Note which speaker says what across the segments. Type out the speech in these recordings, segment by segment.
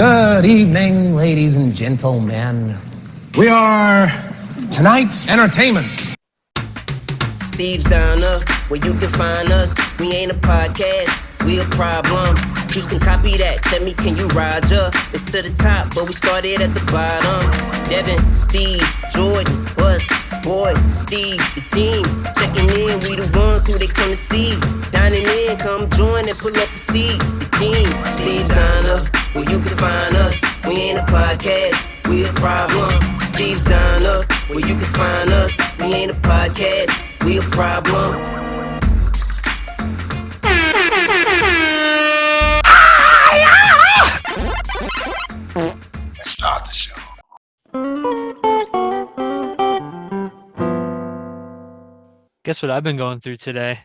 Speaker 1: Good evening, ladies and gentlemen. We are tonight's entertainment.
Speaker 2: Steve's down up, where you can find us. We ain't a podcast, we a problem. Houston, copy that. Tell me, can you ride ya? It's to the top, but we started at the bottom. Devin, Steve, Jordan, us, boy, Steve, the team. Checking in, we the ones who they come to see. Dining in, come join and pull up a seat. The team, Steve's down up, where you can find us. We ain't a podcast, we a problem. Steve's down up, where you can find us. We ain't a podcast, we a problem.
Speaker 3: Let's start the show.
Speaker 4: Guess what I've been going through today?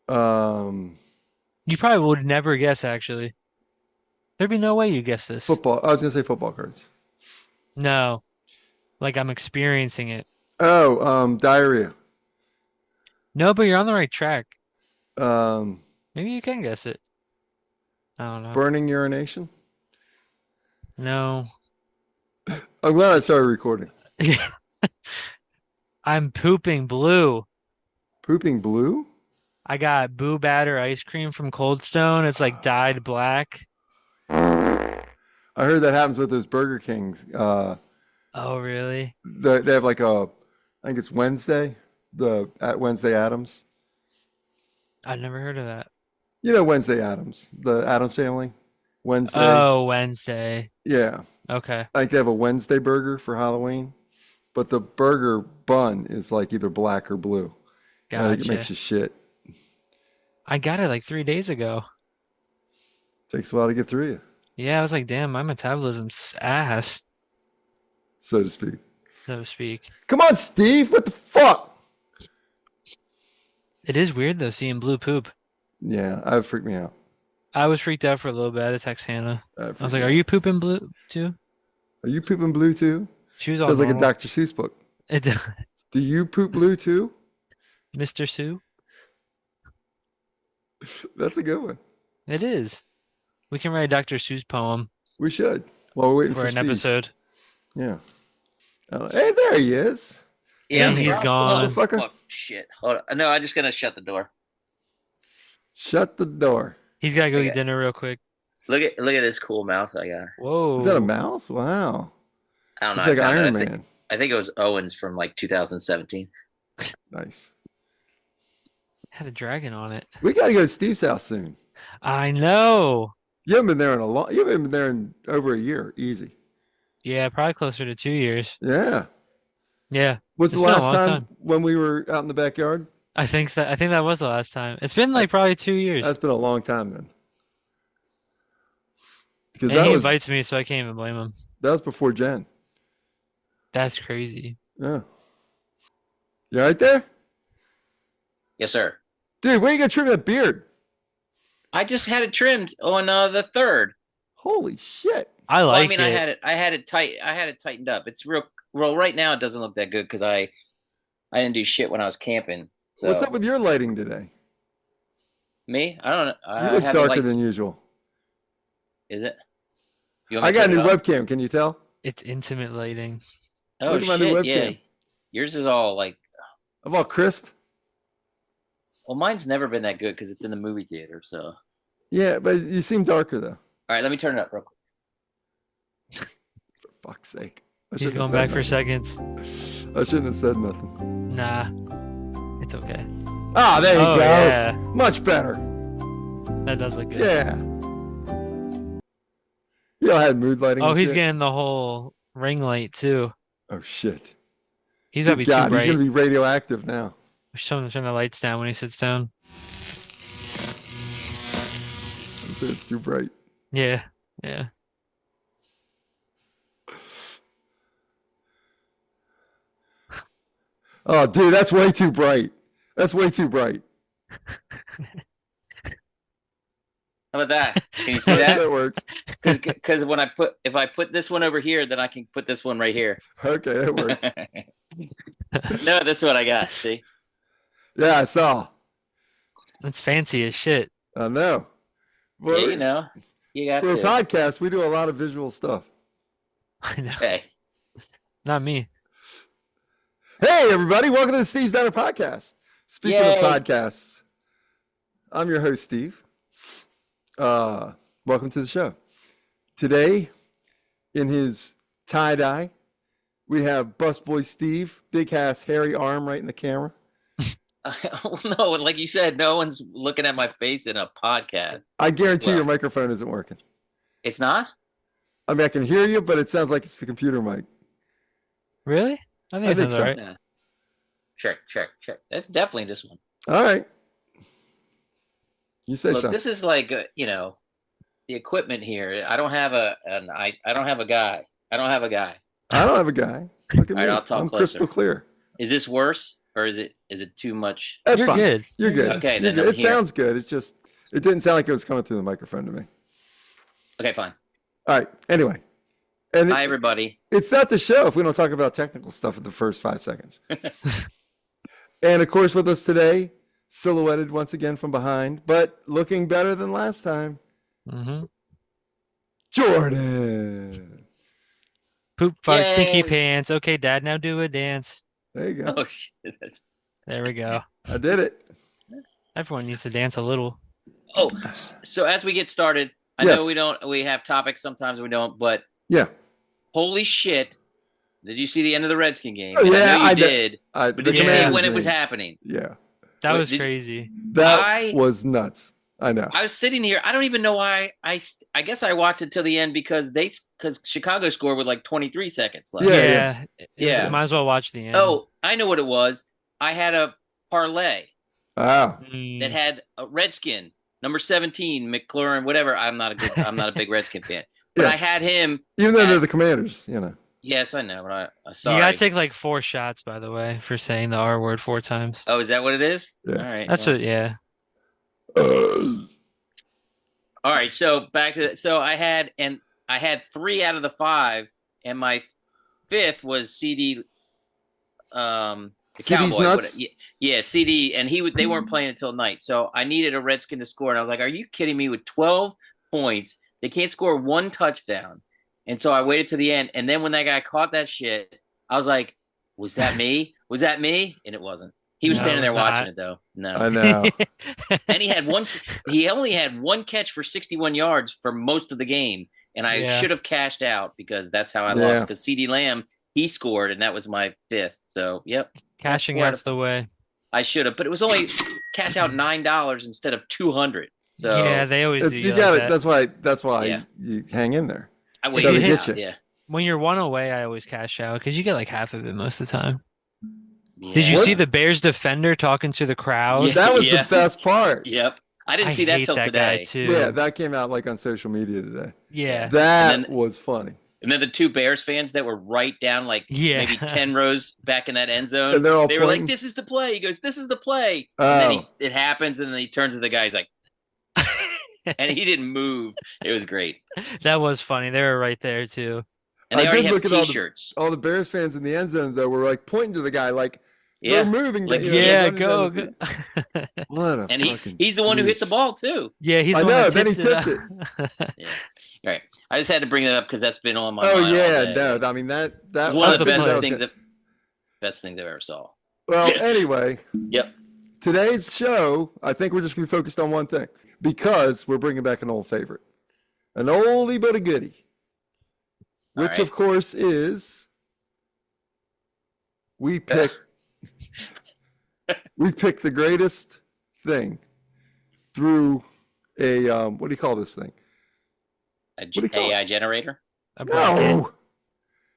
Speaker 5: You
Speaker 4: probably would never guess, actually. There'd be no way you guess this.
Speaker 5: Football. I was gonna say football cards.
Speaker 4: No. Like I'm experiencing it.
Speaker 5: Oh, diarrhea.
Speaker 4: No, but you're on the right track.
Speaker 5: Um,
Speaker 4: Maybe you can guess it. I don't know.
Speaker 5: Burning urination.
Speaker 4: No.
Speaker 5: I'm glad I started recording.
Speaker 4: I'm pooping blue.
Speaker 5: Pooping blue?
Speaker 4: I got Boo Batter ice cream from Cold Stone. It's like dyed black.
Speaker 5: I heard that happens with those Burger Kings.
Speaker 4: Oh, really?
Speaker 5: They have like I think it's Wednesday, at Wednesday Addams.
Speaker 4: I've never heard of that.
Speaker 5: You know Wednesday Addams, the Addams family. Wednesday.
Speaker 4: Oh, Wednesday.
Speaker 5: Yeah.
Speaker 4: Okay.
Speaker 5: I think they have a Wednesday burger for Halloween, but the burger bun is like either black or blue. I think it makes you shit.
Speaker 4: I got it like 3 days ago.
Speaker 5: Takes a while to get through you.
Speaker 4: Yeah, I was like, damn, my metabolism's ass,
Speaker 5: so to speak.
Speaker 4: so to speak.
Speaker 5: Come on, Steve. What the fuck?
Speaker 4: It is weird though, seeing blue poop.
Speaker 5: Yeah, that freaked me out.
Speaker 4: I was freaked out for a little bit. I had to text Hannah. I was like,
Speaker 5: out.
Speaker 4: "Are you pooping blue too?"
Speaker 5: Are you pooping blue too?
Speaker 4: She was all
Speaker 5: Sounds like a
Speaker 4: normal.
Speaker 5: Dr. Seuss book.
Speaker 4: It does.
Speaker 5: Do you poop blue too?
Speaker 4: Mr. Sue.
Speaker 5: That's a good one.
Speaker 4: It is. We can write a Dr. Seuss poem
Speaker 5: We should. While we're waiting
Speaker 4: for
Speaker 5: for
Speaker 4: an
Speaker 5: Steve.
Speaker 4: episode.
Speaker 5: Yeah. Hey, there he is.
Speaker 4: Yeah, he's gone.
Speaker 5: Motherfucker.
Speaker 3: Oh, shit. Hold on. No, I'm just gonna shut the door.
Speaker 5: Shut the door.
Speaker 4: He's gotta go
Speaker 3: Okay.
Speaker 4: eat dinner real quick.
Speaker 3: Look at this cool mouse I got.
Speaker 4: Whoa.
Speaker 5: Is that a mouse? Wow.
Speaker 3: I don't know.
Speaker 5: It's like
Speaker 3: I found
Speaker 5: Iron
Speaker 3: it.
Speaker 5: Man.
Speaker 3: I think it was Owens from like 2017.
Speaker 5: Nice.
Speaker 4: Had a dragon on it.
Speaker 5: We got to go to Steve's house soon.
Speaker 4: I know.
Speaker 5: You haven't been there in you haven't been there in over a year. Easy.
Speaker 4: Yeah, probably closer to 2 years.
Speaker 5: Yeah.
Speaker 4: Yeah.
Speaker 5: Was
Speaker 4: It's
Speaker 5: the
Speaker 4: been a
Speaker 5: last
Speaker 4: long
Speaker 5: time when we were out in the backyard?
Speaker 4: I think that was the last time. It's been like probably 2 years.
Speaker 5: That's been a long time then. Because
Speaker 4: And
Speaker 5: that
Speaker 4: he
Speaker 5: was
Speaker 4: invites me, so I can't even blame him.
Speaker 5: before Jen.
Speaker 4: That's crazy.
Speaker 5: Yeah. You right there?
Speaker 3: Yes, sir.
Speaker 5: Dude, when are you gonna trim that beard?
Speaker 3: I just had it trimmed on the 3rd.
Speaker 5: Holy shit.
Speaker 4: I
Speaker 3: Well,
Speaker 4: like
Speaker 3: I mean,
Speaker 4: it.
Speaker 3: I had it tightened up. It's real. Well, right now it doesn't look that good because I didn't do shit when I was camping. So
Speaker 5: What's up with your lighting today?
Speaker 3: me? I don't know.
Speaker 5: You look darker than usual.
Speaker 3: Is it? You want me
Speaker 5: I
Speaker 3: to
Speaker 5: got a
Speaker 3: turn
Speaker 5: new
Speaker 3: it on?
Speaker 5: webcam. Can you tell?
Speaker 4: It's intimate lighting.
Speaker 3: Oh
Speaker 5: Look at my new
Speaker 3: shit! Yeah,
Speaker 5: webcam.
Speaker 3: yours is all like.
Speaker 5: I'm all crisp.
Speaker 3: Well, mine's never been that good because it's in the movie theater. So, all
Speaker 5: Yeah, but you seem darker though.
Speaker 3: right, let me turn it up real quick.
Speaker 5: For fuck's sake.
Speaker 4: He's going back for seconds.
Speaker 5: I shouldn't have said nothing.
Speaker 4: Nah, it's okay.
Speaker 5: Ah, there you
Speaker 4: Oh
Speaker 5: go.
Speaker 4: yeah,
Speaker 5: Much better.
Speaker 4: that does look good.
Speaker 5: Yeah. You all had mood lighting.
Speaker 4: Oh,
Speaker 5: and
Speaker 4: he's
Speaker 5: shit?
Speaker 4: getting the whole ring light too.
Speaker 5: Oh shit.
Speaker 4: He's about to be
Speaker 5: Good God,
Speaker 4: too bright.
Speaker 5: he's gonna be radioactive now.
Speaker 4: Show him to turn the lights down when he sits down.
Speaker 5: It's too bright.
Speaker 4: Yeah, yeah.
Speaker 5: Oh, dude, that's way too bright. That's way too bright.
Speaker 3: How about that? Can you see that?
Speaker 5: That works.
Speaker 3: Because when if I put this one over here, then I can put this one right here.
Speaker 5: Okay, that works.
Speaker 3: No, this is what I got. See?
Speaker 5: Yeah, I saw.
Speaker 4: That's fancy as shit.
Speaker 5: I know. Well,
Speaker 3: Yeah, you know. You got
Speaker 5: For a
Speaker 3: to.
Speaker 5: podcast, we do a lot of visual stuff.
Speaker 4: I know.
Speaker 3: Hey.
Speaker 4: Not me.
Speaker 5: Hey, everybody. Welcome to the Steve's Diner Podcast. Speaking of
Speaker 3: Yay.
Speaker 5: podcasts, I'm your host, Steve. Welcome to the show. Today, in his tie-dye, we have Busboy Steve, big-ass hairy arm right in the camera.
Speaker 3: No, like you said, no one's looking at my face in a podcast.
Speaker 5: I guarantee
Speaker 3: Well.
Speaker 5: your microphone isn't working.
Speaker 3: It's not?
Speaker 5: I mean, I can hear you, but it sounds like it's the computer mic.
Speaker 4: Really? I think it sounds
Speaker 5: so.
Speaker 4: all right.
Speaker 3: Yeah. Check. That's definitely this one.
Speaker 5: All right. You say
Speaker 3: Look,
Speaker 5: something.
Speaker 3: this is like, the equipment here. I don't have a guy.
Speaker 5: I don't have a guy. Look at
Speaker 3: All
Speaker 5: me.
Speaker 3: right, I'll talk
Speaker 5: I'm
Speaker 3: closer.
Speaker 5: crystal clear.
Speaker 3: Is this worse or is it too much?
Speaker 5: That's
Speaker 4: You're
Speaker 5: fine.
Speaker 4: good.
Speaker 5: You're good.
Speaker 3: Okay,
Speaker 5: You're
Speaker 3: then
Speaker 5: good.
Speaker 3: I'm
Speaker 5: It
Speaker 3: here.
Speaker 5: sounds good. It's just, it didn't sound like it was coming through the microphone to me.
Speaker 3: Okay, fine.
Speaker 5: All right. Anyway. And
Speaker 3: Hi, everybody.
Speaker 5: it's not the show if we don't talk about technical stuff in the first 5 seconds. And of course, with us today, silhouetted once again from behind, but looking better than last time,
Speaker 4: Mm-hmm.
Speaker 5: Jordan.
Speaker 4: Poop, fart, stinky
Speaker 3: Yay.
Speaker 4: pants. Okay, Dad, now do a dance.
Speaker 5: There you go.
Speaker 3: Oh shit.
Speaker 4: There we go.
Speaker 5: I did it.
Speaker 4: Everyone needs to dance a little.
Speaker 3: Oh, so as we get started, I
Speaker 5: Yes.
Speaker 3: know we have topics, sometimes we don't, but
Speaker 5: Yeah.
Speaker 3: holy shit. Did you see the end of the Redskin game?
Speaker 5: Oh,
Speaker 3: And
Speaker 5: yeah,
Speaker 3: I know you
Speaker 5: I did.
Speaker 3: did. But
Speaker 5: The
Speaker 3: did you see it
Speaker 5: Commanders
Speaker 3: when it was
Speaker 5: game.
Speaker 3: happening?
Speaker 5: Yeah.
Speaker 4: That
Speaker 3: Wait,
Speaker 4: was
Speaker 3: did-
Speaker 4: crazy.
Speaker 5: That was nuts. I know.
Speaker 3: I was sitting here. I don't even know why. I guess I watched it till the end because Chicago scored with like 23 seconds left.
Speaker 5: Yeah.
Speaker 3: Yeah.
Speaker 4: Might as well watch the end.
Speaker 3: Oh, I know what it was. I had a parlay
Speaker 5: Wow.
Speaker 4: Mm.
Speaker 3: that had a Redskin number 17, McLaurin, whatever. I'm not a big Redskin fan, but
Speaker 5: Yeah.
Speaker 3: I had him.
Speaker 5: Even though they're
Speaker 3: at-
Speaker 5: the Commanders, you know.
Speaker 3: Yes, I know. But I
Speaker 4: You
Speaker 3: sorry.
Speaker 4: gotta take like 4 shots, by the way, for saying the R word 4 times.
Speaker 3: Oh, is that what it is?
Speaker 5: Yeah.
Speaker 3: All right.
Speaker 4: That's
Speaker 3: well.
Speaker 4: what, yeah.
Speaker 3: All right, so I had 3 out of the 5, and my 5th was CD. The
Speaker 5: CD's
Speaker 3: Cowboy.
Speaker 5: nuts?
Speaker 3: Yeah, CD, and they weren't playing until night, so I needed a Redskin to score, and I was like, "Are you kidding me?" With 12 points, they can't score 1 touchdown, and so I waited to the end, and then when that guy caught that shit, I was like, "Was that me? Was that me?" And it wasn't. He was
Speaker 4: No,
Speaker 3: standing
Speaker 4: it
Speaker 3: there
Speaker 4: was
Speaker 3: watching
Speaker 4: not.
Speaker 3: it though. No.
Speaker 5: I know.
Speaker 3: And he only had 1 catch for 61 yards for most of the game. And I
Speaker 4: Yeah.
Speaker 3: should have cashed out because that's how I
Speaker 5: Yeah.
Speaker 3: lost. Because CD Lamb, he scored, and that was my 5th. So, yep.
Speaker 4: Cashing
Speaker 3: Four out
Speaker 4: out's the way.
Speaker 3: I should have, but it was only cash out $9 instead of $200. So
Speaker 4: Yeah, they always
Speaker 5: It's,
Speaker 4: do
Speaker 5: you
Speaker 4: you
Speaker 5: got
Speaker 4: like
Speaker 5: it.
Speaker 4: that.
Speaker 5: That's why
Speaker 3: Yeah.
Speaker 5: you hang in there.
Speaker 3: I
Speaker 5: Gotta
Speaker 3: waited.
Speaker 5: get you.
Speaker 3: Yeah.
Speaker 4: When you're 1 away, I always cash out because you get like half of it most of the time.
Speaker 3: Yeah.
Speaker 4: Did you
Speaker 5: What?
Speaker 4: see the Bears defender talking to the crowd?
Speaker 3: Yeah.
Speaker 5: That was the best part.
Speaker 3: Yep. I didn't
Speaker 4: I
Speaker 3: see that
Speaker 4: hate
Speaker 3: till
Speaker 4: that
Speaker 3: today.
Speaker 4: guy too.
Speaker 5: Yeah, that came out like on social media today.
Speaker 4: Yeah.
Speaker 5: That
Speaker 3: And then-
Speaker 5: was funny.
Speaker 3: And then the 2 Bears fans that were right down, like
Speaker 4: Yeah.
Speaker 3: maybe 10 rows back in that end zone,
Speaker 5: And they're all
Speaker 3: they were like,
Speaker 5: pointing.
Speaker 3: "This is the play." He goes, "This is the play." And then
Speaker 5: Oh.
Speaker 3: it happens, and then he turns to the guy. He's like, and he didn't move. It was great.
Speaker 4: That was funny. They were right there too.
Speaker 3: And they
Speaker 5: I
Speaker 3: already
Speaker 5: did
Speaker 3: have
Speaker 5: look at all the-
Speaker 3: T-shirts.
Speaker 5: All the Bears fans in the end zone though were like pointing to the guy, like
Speaker 3: Yeah,
Speaker 5: they're moving.
Speaker 3: Like,
Speaker 5: you know,
Speaker 3: yeah,
Speaker 5: running
Speaker 4: go.
Speaker 5: down the
Speaker 4: go.
Speaker 5: field. What a
Speaker 3: and
Speaker 5: fucking
Speaker 3: he's the one who hit the
Speaker 5: douche.
Speaker 3: ball too.
Speaker 4: Yeah, he's
Speaker 5: I
Speaker 4: the one
Speaker 5: know,
Speaker 4: that
Speaker 5: then he
Speaker 4: tipped
Speaker 5: tipped
Speaker 3: Yeah. All right. I just had to bring that up because that's been on my
Speaker 5: Oh
Speaker 3: mind. all
Speaker 5: yeah,
Speaker 3: day.
Speaker 5: no. I mean that
Speaker 3: One of the
Speaker 4: the
Speaker 3: best
Speaker 4: play.
Speaker 3: things I've ever saw.
Speaker 5: Well, anyway,
Speaker 3: Yep.
Speaker 5: today's show, I think we're just going to be focused on one thing because we're bringing back an old favorite, an oldie but a goodie,
Speaker 3: All
Speaker 5: which
Speaker 3: right.
Speaker 5: of course is we pick the greatest thing through a what do you call this thing?
Speaker 3: A
Speaker 5: do you call
Speaker 3: AI generator.
Speaker 4: A bracket.
Speaker 5: No,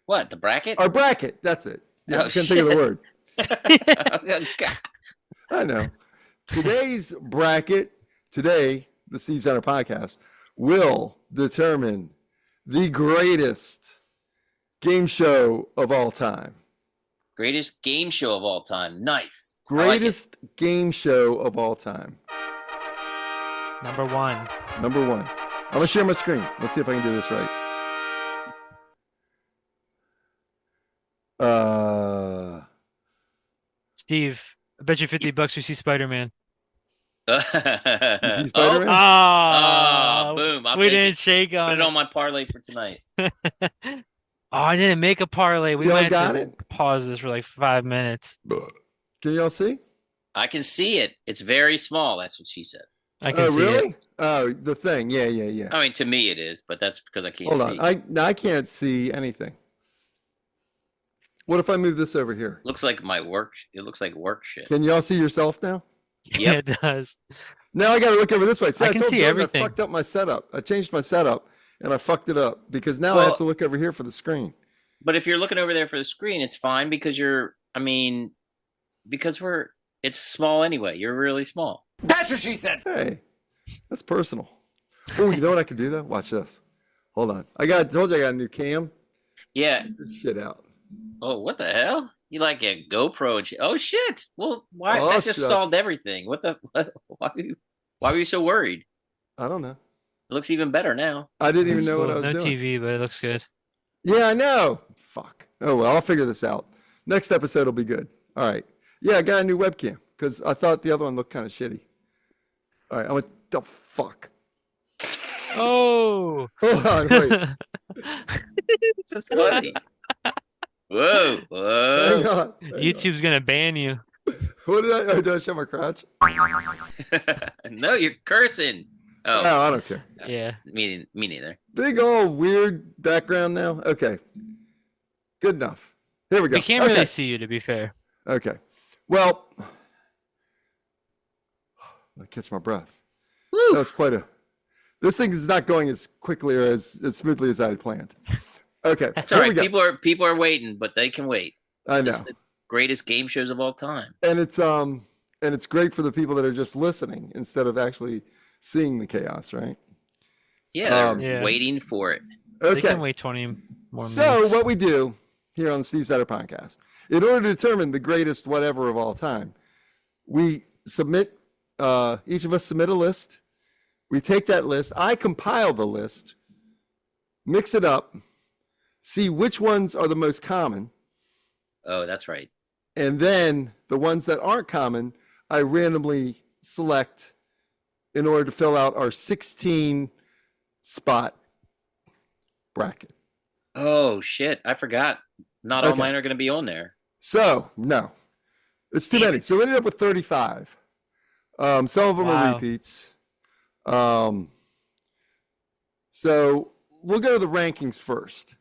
Speaker 3: What? The bracket?
Speaker 5: our bracket. That's it. Yeah,
Speaker 3: Oh,
Speaker 5: I couldn't think of the
Speaker 3: shit.
Speaker 5: word.
Speaker 3: Oh, God.
Speaker 5: I know. Today's bracket, the Steve Center podcast, will determine the greatest game show of all time.
Speaker 3: Greatest game show of all time. Nice. I like it.
Speaker 5: Greatest game show of all time.
Speaker 4: Number 1.
Speaker 5: Number 1. I'm going to share my screen. Let's see if I can do this right.
Speaker 4: Steve, I bet you $50 we see Spider-Man.
Speaker 5: You see
Speaker 3: Oh,
Speaker 5: Spider-Man?
Speaker 3: boom! I'll
Speaker 4: we
Speaker 3: take
Speaker 4: didn't
Speaker 3: it.
Speaker 4: shake
Speaker 3: Put
Speaker 4: on
Speaker 3: it on my parlay for tonight.
Speaker 4: Oh, I didn't make a parlay. We
Speaker 5: Y'all
Speaker 4: might
Speaker 5: got
Speaker 4: have to
Speaker 5: it?
Speaker 4: pause this for like 5 minutes.
Speaker 5: Can y'all see?
Speaker 3: I can see it. It's very small. That's what she said.
Speaker 4: I can
Speaker 5: Oh,
Speaker 4: see
Speaker 5: really?
Speaker 4: it.
Speaker 5: Oh, the thing. Yeah.
Speaker 3: I mean, to me it is, but that's because I can't
Speaker 5: Hold
Speaker 3: see.
Speaker 5: on. I can't see anything. What if I move this over here?
Speaker 3: Looks like my work. It looks like work shit.
Speaker 5: Can y'all see yourself now?
Speaker 4: Yeah,
Speaker 3: Yep.
Speaker 4: it does.
Speaker 5: Now I got to look over this way. See,
Speaker 4: I
Speaker 5: I
Speaker 4: can
Speaker 5: told
Speaker 4: see
Speaker 5: Jordan
Speaker 4: everything.
Speaker 5: I fucked up my setup. I changed my setup and I fucked it up because now I
Speaker 3: Well-
Speaker 5: have to look over here for the screen.
Speaker 3: But if you're looking over there for the screen, it's fine because you're. I mean, because we're. It's small anyway. You're really small.
Speaker 5: Hey, that's personal. Oh, you know what I can do though? Watch this. Hold on. Told you I got a new cam.
Speaker 3: Yeah.
Speaker 5: Get this shit out.
Speaker 3: Oh, what the hell? You like a GoPro? And oh shit! Well, why?
Speaker 5: Oh,
Speaker 3: That just
Speaker 5: shucks.
Speaker 3: solved everything. What the? What, why were you so worried?
Speaker 5: I don't know.
Speaker 3: It looks even better now.
Speaker 5: I didn't even
Speaker 4: Looks
Speaker 5: know what
Speaker 4: cool.
Speaker 5: I was
Speaker 4: No
Speaker 5: doing.
Speaker 4: TV, but it looks good.
Speaker 5: Yeah, I know. Fuck. Oh well, I'll figure this out. Next episode will be good. All right. Yeah, I got a new webcam because I thought the other one looked kind of shitty. All right. I went. The fuck.
Speaker 4: Oh.
Speaker 5: Hold on. Wait.
Speaker 3: That's funny. Whoa!
Speaker 5: Hang
Speaker 3: Whoa!
Speaker 5: on.
Speaker 4: YouTube's gonna ban you.
Speaker 5: What did I? Oh, did I show my crotch?
Speaker 3: No, you're cursing.
Speaker 5: Oh,
Speaker 3: Oh,
Speaker 5: I don't care.
Speaker 4: Yeah.
Speaker 3: me neither.
Speaker 5: Big old weird background now. Okay. Good enough. Here we go.
Speaker 4: We can't
Speaker 5: okay.
Speaker 4: really see you, to be fair.
Speaker 5: Okay. Well, I catch my breath.
Speaker 3: Woo!
Speaker 5: That was quite a. This thing is not going as quickly or as smoothly as I had planned. Okay.
Speaker 3: It's all
Speaker 5: here
Speaker 3: right.
Speaker 5: we go.
Speaker 3: People are waiting, but they can wait.
Speaker 5: I know.
Speaker 3: It's the greatest game shows of all time.
Speaker 5: And it's great for the people that are just listening instead of actually seeing the chaos, right?
Speaker 3: Yeah, they're
Speaker 4: Yeah.
Speaker 3: waiting for it.
Speaker 4: They
Speaker 5: Okay.
Speaker 4: can wait 20 more
Speaker 5: So
Speaker 4: minutes.
Speaker 5: what we do here on the Steve Sider podcast, in order to determine the greatest whatever of all time, we submit, each of us submit a list. We take that list. I compile the list, mix it up, see which ones are the most common,
Speaker 3: Oh, that's right.
Speaker 5: and then the ones that aren't common, I randomly select in order to fill out our 16 spot bracket.
Speaker 3: Oh shit! I forgot. Not all
Speaker 5: Okay.
Speaker 3: mine are going to be on there.
Speaker 5: So, no, it's too
Speaker 3: Damn
Speaker 5: many.
Speaker 3: it.
Speaker 5: So we ended up with 35. Some of them are
Speaker 4: Wow.
Speaker 5: repeats. So we'll go to the rankings first.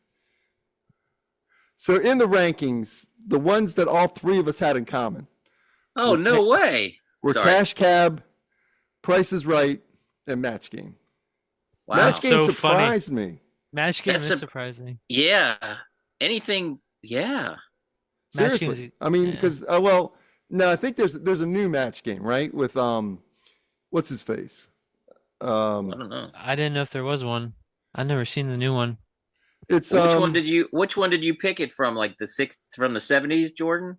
Speaker 5: So in the rankings, the ones that all three of us had in common
Speaker 3: Oh
Speaker 5: Well,
Speaker 3: no way!
Speaker 5: were
Speaker 3: Sorry.
Speaker 5: Cash Cab, Price is Right, and Match Game.
Speaker 3: Wow.
Speaker 5: Match Game
Speaker 4: So funny.
Speaker 5: surprised me.
Speaker 4: Match game
Speaker 3: That's
Speaker 4: is
Speaker 3: a-
Speaker 4: surprising.
Speaker 3: Yeah. Anything? Yeah.
Speaker 4: Match
Speaker 5: Seriously.
Speaker 4: games-
Speaker 5: I mean,
Speaker 4: yeah.
Speaker 5: because no, I think there's a new Match Game, right? With what's his face?
Speaker 3: I don't know.
Speaker 4: I didn't know if there was one. I've never seen the new one.
Speaker 5: It's
Speaker 3: Which one did you pick it from? Like from the 70s, Jordan?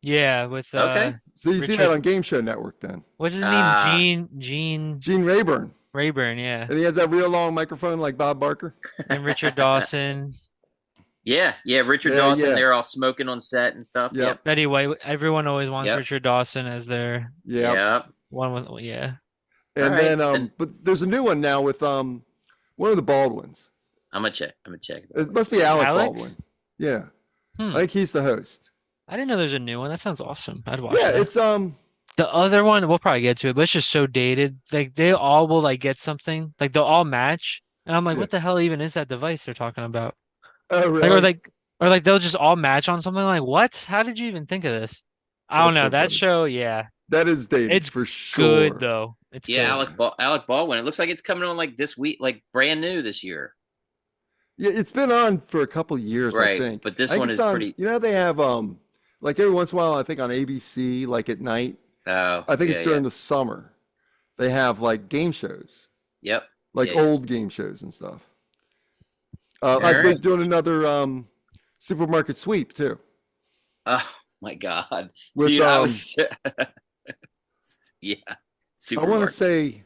Speaker 4: Yeah, with
Speaker 3: Okay.
Speaker 5: So you see
Speaker 4: Richard-
Speaker 5: that on Game Show Network then?
Speaker 4: what's his
Speaker 3: Ah.
Speaker 4: name? Gene
Speaker 5: Gene Rayburn.
Speaker 4: Rayburn, yeah,
Speaker 5: And he has that real long microphone like Bob Barker.
Speaker 4: and Richard Dawson,
Speaker 3: Yeah, Richard
Speaker 5: Yeah,
Speaker 3: Dawson.
Speaker 5: yeah.
Speaker 3: They're all smoking on set and stuff.
Speaker 5: Yep.
Speaker 3: Yep.
Speaker 4: Betty White. Everyone always wants
Speaker 3: Yep.
Speaker 4: Richard Dawson as their
Speaker 5: Yeah.
Speaker 3: Yep.
Speaker 4: one with yeah.
Speaker 5: And
Speaker 3: All right,
Speaker 5: then
Speaker 3: then-
Speaker 5: but there's a new one now with one of the Baldwins.
Speaker 3: I'm gonna check.
Speaker 5: It must be Alec
Speaker 4: Alec?
Speaker 5: Baldwin. Yeah.
Speaker 4: Hmm.
Speaker 5: I think he's the host.
Speaker 4: I didn't know there's a new one. That sounds awesome. I'd watch
Speaker 5: Yeah,
Speaker 4: that.
Speaker 5: it's
Speaker 4: The other one, we'll probably get to it, but it's just so dated. Like they all will like get something. Like they'll all match. And I'm like,
Speaker 5: Yeah.
Speaker 4: what the hell even is that device they're talking about?
Speaker 5: oh
Speaker 4: Like
Speaker 5: really?
Speaker 4: or like they'll just all match on something. Like, what? How did you even think of this? I don't
Speaker 5: That's
Speaker 4: know.
Speaker 5: so
Speaker 4: That
Speaker 5: funny.
Speaker 4: show, yeah.
Speaker 5: That is dated
Speaker 4: It's
Speaker 5: for sure.
Speaker 4: Good though. It's
Speaker 3: Yeah,
Speaker 4: good.
Speaker 3: Alec Baldwin. It looks like it's coming on like this week, like brand new this year.
Speaker 5: Yeah, it's been on for a couple years, I
Speaker 3: Right,
Speaker 5: think.
Speaker 3: but this
Speaker 5: I think
Speaker 3: one
Speaker 5: it's
Speaker 3: is
Speaker 5: on,
Speaker 3: pretty-
Speaker 5: You know, they have like every once in a while, I think on ABC, like at night.
Speaker 3: Oh,
Speaker 5: I think it's
Speaker 3: yeah,
Speaker 5: during the summer. They have like game shows,
Speaker 3: Yep.
Speaker 5: like
Speaker 3: Yeah.
Speaker 5: old game shows and stuff. I've been
Speaker 3: Alright.
Speaker 5: doing another supermarket sweep too.
Speaker 3: Oh my god,
Speaker 5: With
Speaker 3: dude! I was. Yeah.
Speaker 5: I want to
Speaker 3: Supermarket.
Speaker 5: say,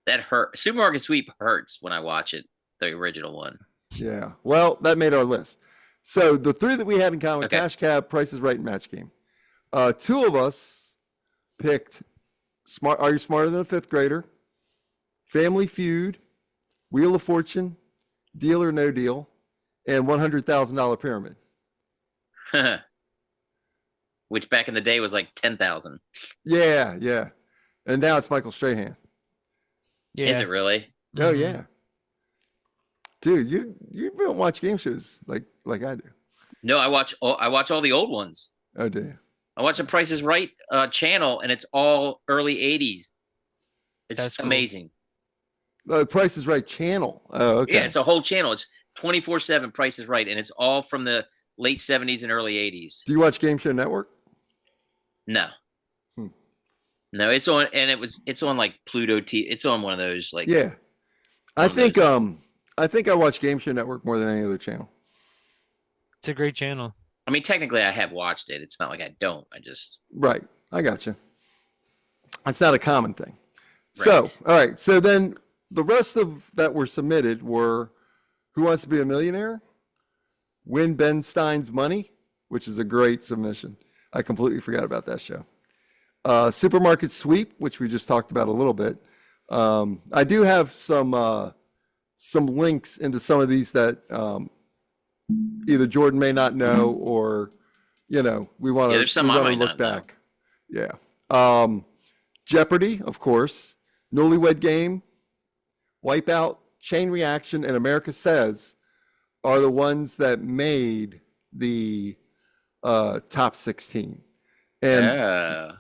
Speaker 3: That hurt. Supermarket Sweep hurts when I watch it. The original one.
Speaker 5: yeah. Well, that made our list. So the three that we had in common:
Speaker 3: Okay.
Speaker 5: Cash Cab, Price is Right, and Match Game. Two of us picked Smart. Are You Smarter Than a Fifth Grader? Family Feud, Wheel of Fortune, Deal or No Deal, and $100,000 Pyramid.
Speaker 3: Which back in the day was like 10,000.
Speaker 5: Yeah, yeah. And now it's Michael Strahan.
Speaker 4: Yeah.
Speaker 3: Is it really?
Speaker 5: Oh
Speaker 4: Mhm.
Speaker 5: yeah, dude, you don't watch game shows like I do.
Speaker 3: No, I watch all the old ones.
Speaker 5: Oh, do you?
Speaker 3: I watch the Price is Right channel, and it's all early 80s. It's
Speaker 4: That's cool.
Speaker 3: amazing.
Speaker 5: The Price is Right channel. Oh, okay.
Speaker 3: Yeah, it's a whole channel. It's 24/7 Price is Right, and it's all from the late 70s and early 80s.
Speaker 5: Do you watch Game Show Network?
Speaker 3: No.
Speaker 5: Hmm.
Speaker 3: No, it's on, and it's on like Pluto T. It's on one of those like
Speaker 5: Yeah. I
Speaker 3: One of
Speaker 5: think
Speaker 3: those.
Speaker 5: I think I watch Game Show Network more than any other channel.
Speaker 4: It's a great channel.
Speaker 3: I mean, technically, I have watched it. It's not like I don't. I just
Speaker 5: Right. I got you. It's not a common thing. So,
Speaker 3: Right.
Speaker 5: all right. So then the rest of that were submitted were Who Wants to Be a Millionaire? Win Ben Stein's Money, which is a great submission. I completely forgot about that show. Supermarket Sweep, which we just talked about a little bit. I do have some links into some of these that either Jordan may not know or we want
Speaker 3: Yeah,
Speaker 5: to
Speaker 3: there's some I might
Speaker 5: look
Speaker 3: not know.
Speaker 5: back. Yeah. Jeopardy, of course. Newlywed Game, Wipeout, Chain Reaction, and America Says are the ones that made the top 16. And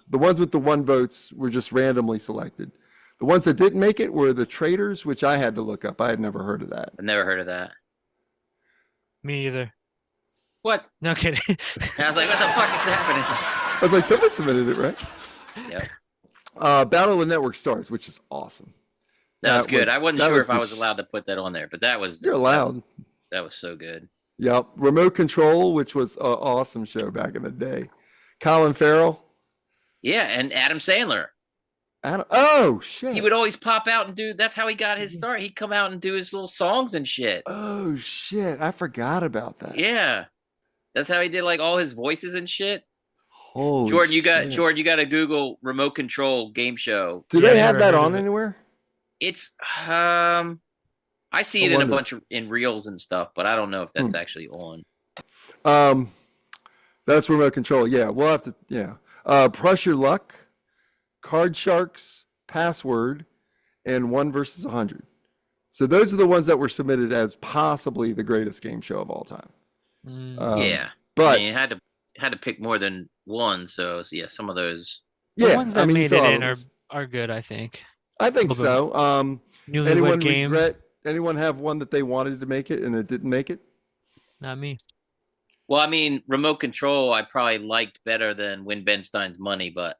Speaker 5: the ones with the 1 votes were just randomly selected. The ones that didn't make it were the Traders, which I had to look up. I had never heard of that.
Speaker 3: I've never heard of that.
Speaker 4: Me either.
Speaker 3: What?
Speaker 4: No kidding.
Speaker 3: I was like, what the fuck is happening?
Speaker 5: I was like, somebody submitted it, right?
Speaker 3: Yep.
Speaker 5: Battle of the Network Stars, which is awesome.
Speaker 3: That was good. I wasn't
Speaker 5: that
Speaker 3: sure if I
Speaker 5: the
Speaker 3: was allowed to put that on there, but that was
Speaker 5: You're allowed.
Speaker 3: That was so good.
Speaker 5: Yep. Remote Control, which was an awesome show back in the day. Colin Farrell.
Speaker 3: Yeah, and Adam Sandler.
Speaker 5: Oh, shit.
Speaker 3: He would always pop out and do. That's how he got his start. He'd come out and do his little songs and shit.
Speaker 5: Oh, shit. I forgot about that.
Speaker 3: Yeah, that's how he did like all his voices and shit.
Speaker 5: Holy
Speaker 3: Jordan, you got to Google remote control game show.
Speaker 5: Do
Speaker 4: Yeah,
Speaker 5: they
Speaker 4: I
Speaker 5: have
Speaker 4: never
Speaker 5: that
Speaker 4: heard
Speaker 5: on
Speaker 4: of it.
Speaker 5: anywhere?
Speaker 3: It's I see it in a
Speaker 5: wonder.
Speaker 3: bunch of in reels and stuff, but I don't know if that's actually on.
Speaker 5: That's Remote Control. Yeah, we'll have to. Yeah. Press Your Luck, Card Sharks, Password, and 1 versus 100. So those are the ones that were submitted as possibly the greatest game show of all time.
Speaker 3: Yeah,
Speaker 5: But
Speaker 3: I mean, it had to pick more than one. So yeah, some of those.
Speaker 4: The
Speaker 5: yeah,
Speaker 4: ones that
Speaker 5: I mean,
Speaker 4: made
Speaker 5: fill
Speaker 4: it
Speaker 5: out
Speaker 4: in
Speaker 5: a
Speaker 4: are
Speaker 5: list.
Speaker 4: good, I think.
Speaker 5: I think
Speaker 4: little
Speaker 5: so.
Speaker 4: Newlywed
Speaker 5: Anyone
Speaker 4: Game.
Speaker 5: regret? Anyone have one that they wanted to make it and it didn't make it?
Speaker 4: Not me.
Speaker 3: Well, I mean, remote control I probably liked better than Win Ben Stein's Money, but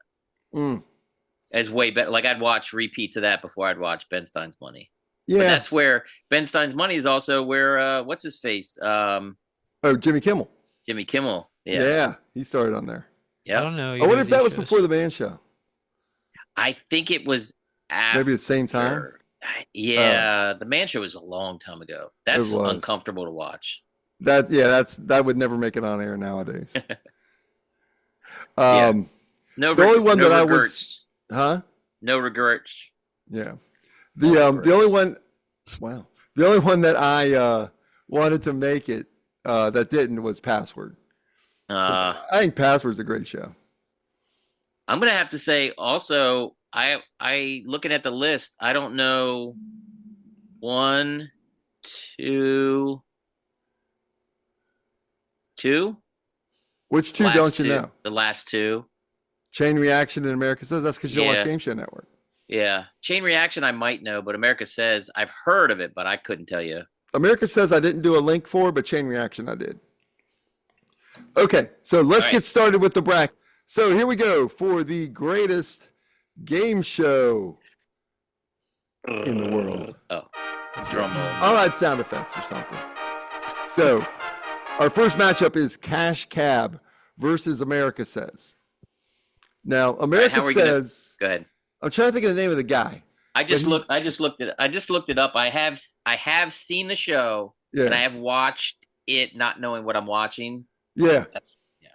Speaker 3: it's way better. Like I'd watch repeats of that before I'd watch Ben Stein's Money.
Speaker 5: Yeah.
Speaker 3: But that's where Ben Stein's Money is also where what's his face?
Speaker 5: Oh, Jimmy Kimmel.
Speaker 3: Jimmy Kimmel. Yeah.
Speaker 5: Yeah, he started on there.
Speaker 4: I
Speaker 3: Yep.
Speaker 4: don't know.
Speaker 5: I wonder if that was before the Man Show.
Speaker 3: I think it was after.
Speaker 5: Maybe at the same time.
Speaker 3: Yeah, the Man Show was a long time ago. That's
Speaker 5: was.
Speaker 3: uncomfortable to watch.
Speaker 5: That would never make it on air nowadays.
Speaker 3: Yeah. No,
Speaker 5: the only one
Speaker 3: no
Speaker 5: that
Speaker 3: regrets. No regrets.
Speaker 5: The only one, wow, the only one that I wanted to make it that didn't was Password. I think Password's a great show.
Speaker 3: I'm gonna have to say also, I looking at the list, I don't know 1, 2.
Speaker 5: Which two
Speaker 3: Last
Speaker 5: don't you
Speaker 3: two.
Speaker 5: know?
Speaker 3: The last two.
Speaker 5: Chain Reaction in America Says. That's because you don't watch Game Show Network.
Speaker 3: Yeah. Chain Reaction I might know, but America Says I've heard of it, but I couldn't tell you.
Speaker 5: America Says I didn't do a link for, but Chain Reaction I did. Okay, so let's get started with the bracket. So here we go for the greatest game show in the world.
Speaker 3: Oh, drum roll.
Speaker 5: I'll add sound effects or something. So our first matchup is Cash Cab versus America Says. Now, America Says.
Speaker 3: Go ahead.
Speaker 5: I'm trying to think of the name of the guy.
Speaker 3: I just looked it up. I have seen the show,
Speaker 5: Yeah.
Speaker 3: and I have watched it not knowing what I'm watching.
Speaker 5: Yeah.
Speaker 3: Yeah.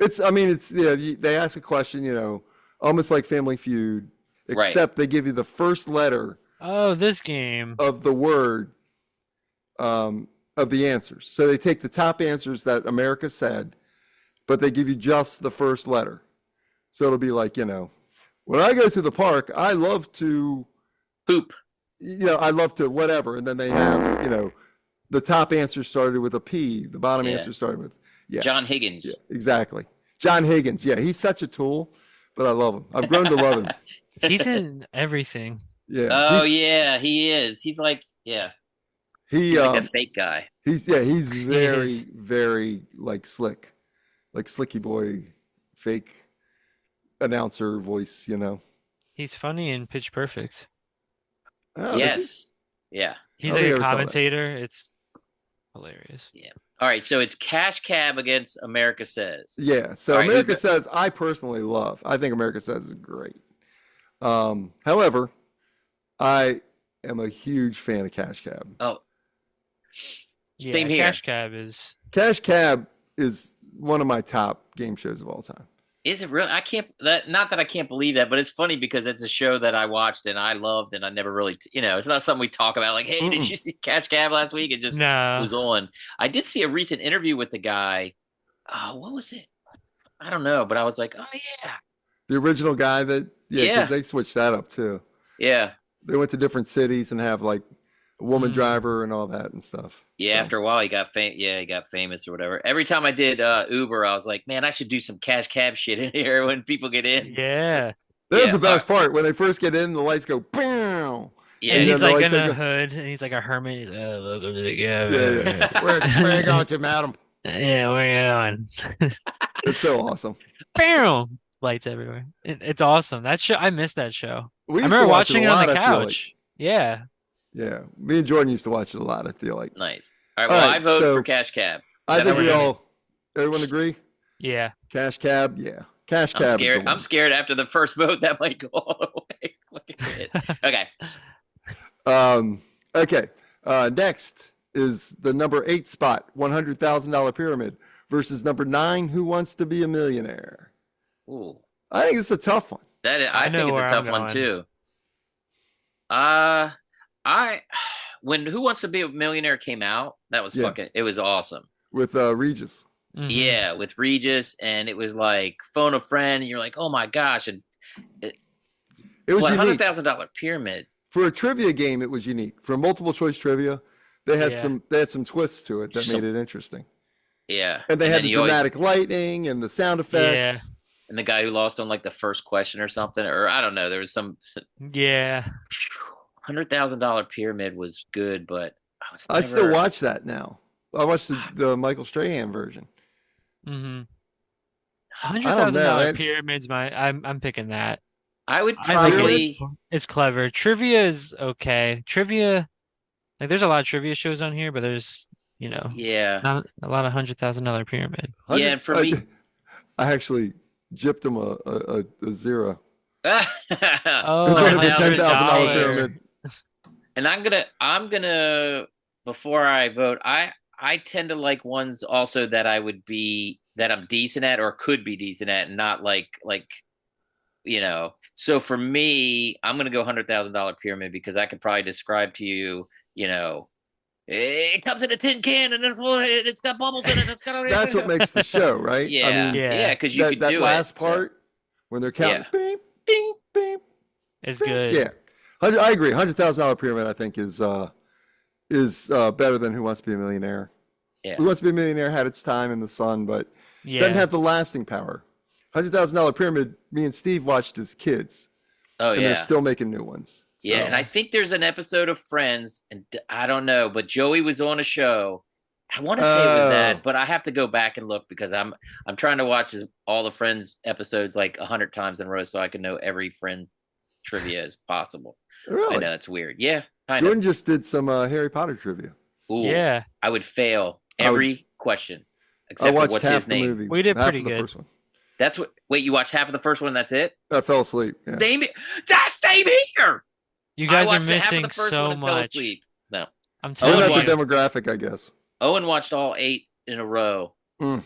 Speaker 5: They ask a question, almost like Family Feud, except they give you the first letter
Speaker 4: Oh, this game.
Speaker 5: of the word of the answers. So they take the top answers that America said, but they give you just the first letter. So it'll be like, when I go to the park, I love to
Speaker 3: Poop.
Speaker 5: I love to whatever. And then they have, the top answer started with a P. The bottom answer started with,
Speaker 3: John Higgins.
Speaker 5: Yeah, exactly. John Higgins. Yeah, he's such a tool, but I love him. I've grown to love him.
Speaker 4: He's in everything.
Speaker 5: Yeah.
Speaker 3: Oh, yeah, he is. He's like, he's like a fake guy.
Speaker 5: He's very, very like slick, like slicky boy, fake announcer voice,
Speaker 4: He's funny in Pitch Perfect.
Speaker 5: Oh,
Speaker 3: Yes. Yeah.
Speaker 4: He's
Speaker 5: I
Speaker 4: like
Speaker 5: never
Speaker 4: a
Speaker 5: saw that.
Speaker 4: commentator. It's hilarious.
Speaker 3: Yeah. All right, so it's Cash Cab against America Says.
Speaker 5: Yeah. So
Speaker 3: All right,
Speaker 5: America Says, I personally love. I think America Says is great. However, I am a huge fan of Cash Cab.
Speaker 3: Oh,
Speaker 4: Yeah,
Speaker 3: Same here.
Speaker 4: Cash Cab
Speaker 5: is one of my top game shows of all time.
Speaker 3: is it real? Not that I can't believe that, but it's funny because it's a show that I watched and I loved and I never really, it's not something we talk about like, hey, did you see Cash Cab last week? It just was on. I did see a recent interview with the guy. What was it? I don't know, but I was like, oh, yeah.
Speaker 5: The original guy because they switched that up too.
Speaker 3: Yeah.
Speaker 5: They went to different cities and have like a woman driver and all that and stuff.
Speaker 3: Yeah,
Speaker 5: So,
Speaker 3: after a while he got he got famous or whatever. Every time I did Uber, I was like, man, I should do some Cash Cab shit in here when people get in.
Speaker 4: Yeah.
Speaker 5: That's the best part. When they first get in, the lights go bam.
Speaker 3: Yeah,
Speaker 4: And
Speaker 5: Yeah,
Speaker 4: he's
Speaker 5: the
Speaker 4: like
Speaker 5: lights
Speaker 4: in
Speaker 5: are
Speaker 4: a
Speaker 5: go-
Speaker 4: hood, and he's like a hermit. He's like, oh, welcome to the
Speaker 5: Yeah. Where you going to, madam?
Speaker 4: Yeah, where you going?
Speaker 5: It's so awesome.
Speaker 4: Bam! Lights everywhere. It's awesome. That show, I missed that show.
Speaker 5: We
Speaker 4: I
Speaker 5: used to
Speaker 4: remember
Speaker 5: watch
Speaker 4: watching
Speaker 5: it
Speaker 4: it
Speaker 5: a
Speaker 4: on
Speaker 5: lot,
Speaker 4: the
Speaker 5: I feel like.
Speaker 4: couch. Yeah.
Speaker 5: Yeah, me and Jordan used to watch it a lot. I feel like.
Speaker 3: Nice. All right,
Speaker 5: All
Speaker 3: well,
Speaker 5: right,
Speaker 3: I vote
Speaker 5: so-
Speaker 3: for Cash Cab.
Speaker 5: I think
Speaker 3: everybody?
Speaker 5: everyone agree.
Speaker 4: Yeah.
Speaker 5: Cash Cab, yeah. Cash
Speaker 3: I'm
Speaker 5: Cab.
Speaker 3: scared.
Speaker 5: Is the one.
Speaker 3: I'm scared after the first vote that might go all the way. Look at it. Okay.
Speaker 5: Okay. Next is the number 8 spot, $100,000 pyramid versus number 9, Who Wants to Be a Millionaire.
Speaker 3: Ooh.
Speaker 5: I think it's a tough one.
Speaker 3: I
Speaker 4: know
Speaker 3: think it's a
Speaker 4: where
Speaker 3: tough
Speaker 4: I'm
Speaker 3: one
Speaker 4: going.
Speaker 3: too. When Who Wants to Be a Millionaire came out, that was it was awesome.
Speaker 5: With Regis.
Speaker 4: Mhm.
Speaker 3: Yeah, with Regis, and it was like phone a friend, and you're like, oh my gosh, and
Speaker 5: It was unique.
Speaker 3: $100,000 pyramid.
Speaker 5: For a trivia game, it was unique. For multiple choice trivia, they had some twists to it that made it interesting.
Speaker 3: Yeah,
Speaker 5: And they had
Speaker 3: then
Speaker 5: the
Speaker 3: you always-
Speaker 5: dramatic lighting and the sound effects.
Speaker 3: and the guy who lost on like the first question or something, or I don't know, there was some
Speaker 4: Yeah.
Speaker 3: $100,000 pyramid was good, but
Speaker 5: I still watch that now. I watched the Michael Strahan version.
Speaker 4: Mm-hmm.
Speaker 5: I don't
Speaker 4: $100,000
Speaker 5: know.
Speaker 4: pyramid's I'm picking that.
Speaker 3: I would
Speaker 4: I like
Speaker 3: probably.
Speaker 4: it's clever. Trivia is okay. Trivia, like there's a lot of trivia shows on here, but there's
Speaker 3: Yeah,
Speaker 4: not a lot of $100,000 pyramid.
Speaker 3: yeah, and for me,
Speaker 5: I actually gypped him a zero.
Speaker 4: Oh,
Speaker 5: It's like the $10,000
Speaker 4: $100.
Speaker 5: pyramid.
Speaker 3: and I'm gonna before I vote, I tend to like ones also that I'm decent at or could be decent at, and not like. So for me, I'm gonna go $100,000 pyramid because I could probably describe to you, it comes in a tin can and it's got bubbles in it. It's got.
Speaker 5: That's what makes the show, right?
Speaker 3: Yeah,
Speaker 5: I mean,
Speaker 3: yeah, because you could
Speaker 5: that
Speaker 3: do
Speaker 5: last
Speaker 3: it.
Speaker 5: part when they're counting, beep,
Speaker 3: Ding.
Speaker 5: beep,
Speaker 4: It's
Speaker 5: beep.
Speaker 4: good.
Speaker 5: Yeah, I agree. $100,000 pyramid, I think, is better than Who Wants to Be a Millionaire.
Speaker 3: Yeah.
Speaker 5: Who Wants to Be a Millionaire had its time in the sun, but
Speaker 4: Yeah.
Speaker 5: doesn't have the lasting power. $100,000 pyramid. Me and Steve watched as kids,
Speaker 3: Oh
Speaker 5: and
Speaker 3: yeah.
Speaker 5: they're still making new ones.
Speaker 3: Yeah,
Speaker 5: So,
Speaker 3: and I think there's an episode of Friends, and I don't know, but Joey was on a show. I want to say it was that, but I have to go back and look because I'm trying to watch all the Friends episodes like 100 times in a row so I can know every Friends trivia as possible.
Speaker 5: really,
Speaker 3: I know it's weird. Yeah, kind
Speaker 5: Jordan just did some Harry Potter trivia.
Speaker 3: of. Ooh,
Speaker 4: Yeah.
Speaker 3: I would fail every question
Speaker 5: I
Speaker 3: except for
Speaker 5: watched
Speaker 3: what's
Speaker 5: half
Speaker 3: his
Speaker 5: the
Speaker 3: name.
Speaker 5: movie.
Speaker 4: We did
Speaker 5: half
Speaker 4: pretty
Speaker 5: of the
Speaker 4: good.
Speaker 5: First one.
Speaker 3: That's what. Wait, you watched half of the first one? And that's it.
Speaker 5: I fell asleep. Yeah.
Speaker 3: Name it. That's same here.
Speaker 4: You guys
Speaker 3: I
Speaker 4: are
Speaker 3: watched half of
Speaker 4: missing
Speaker 3: the first
Speaker 4: so
Speaker 3: one and fell
Speaker 4: much.
Speaker 3: asleep. No,
Speaker 4: I'm
Speaker 5: We're
Speaker 4: telling
Speaker 3: Owen
Speaker 5: not
Speaker 4: you.
Speaker 5: the demographic, I guess.
Speaker 3: Owen watched all 8 in a row.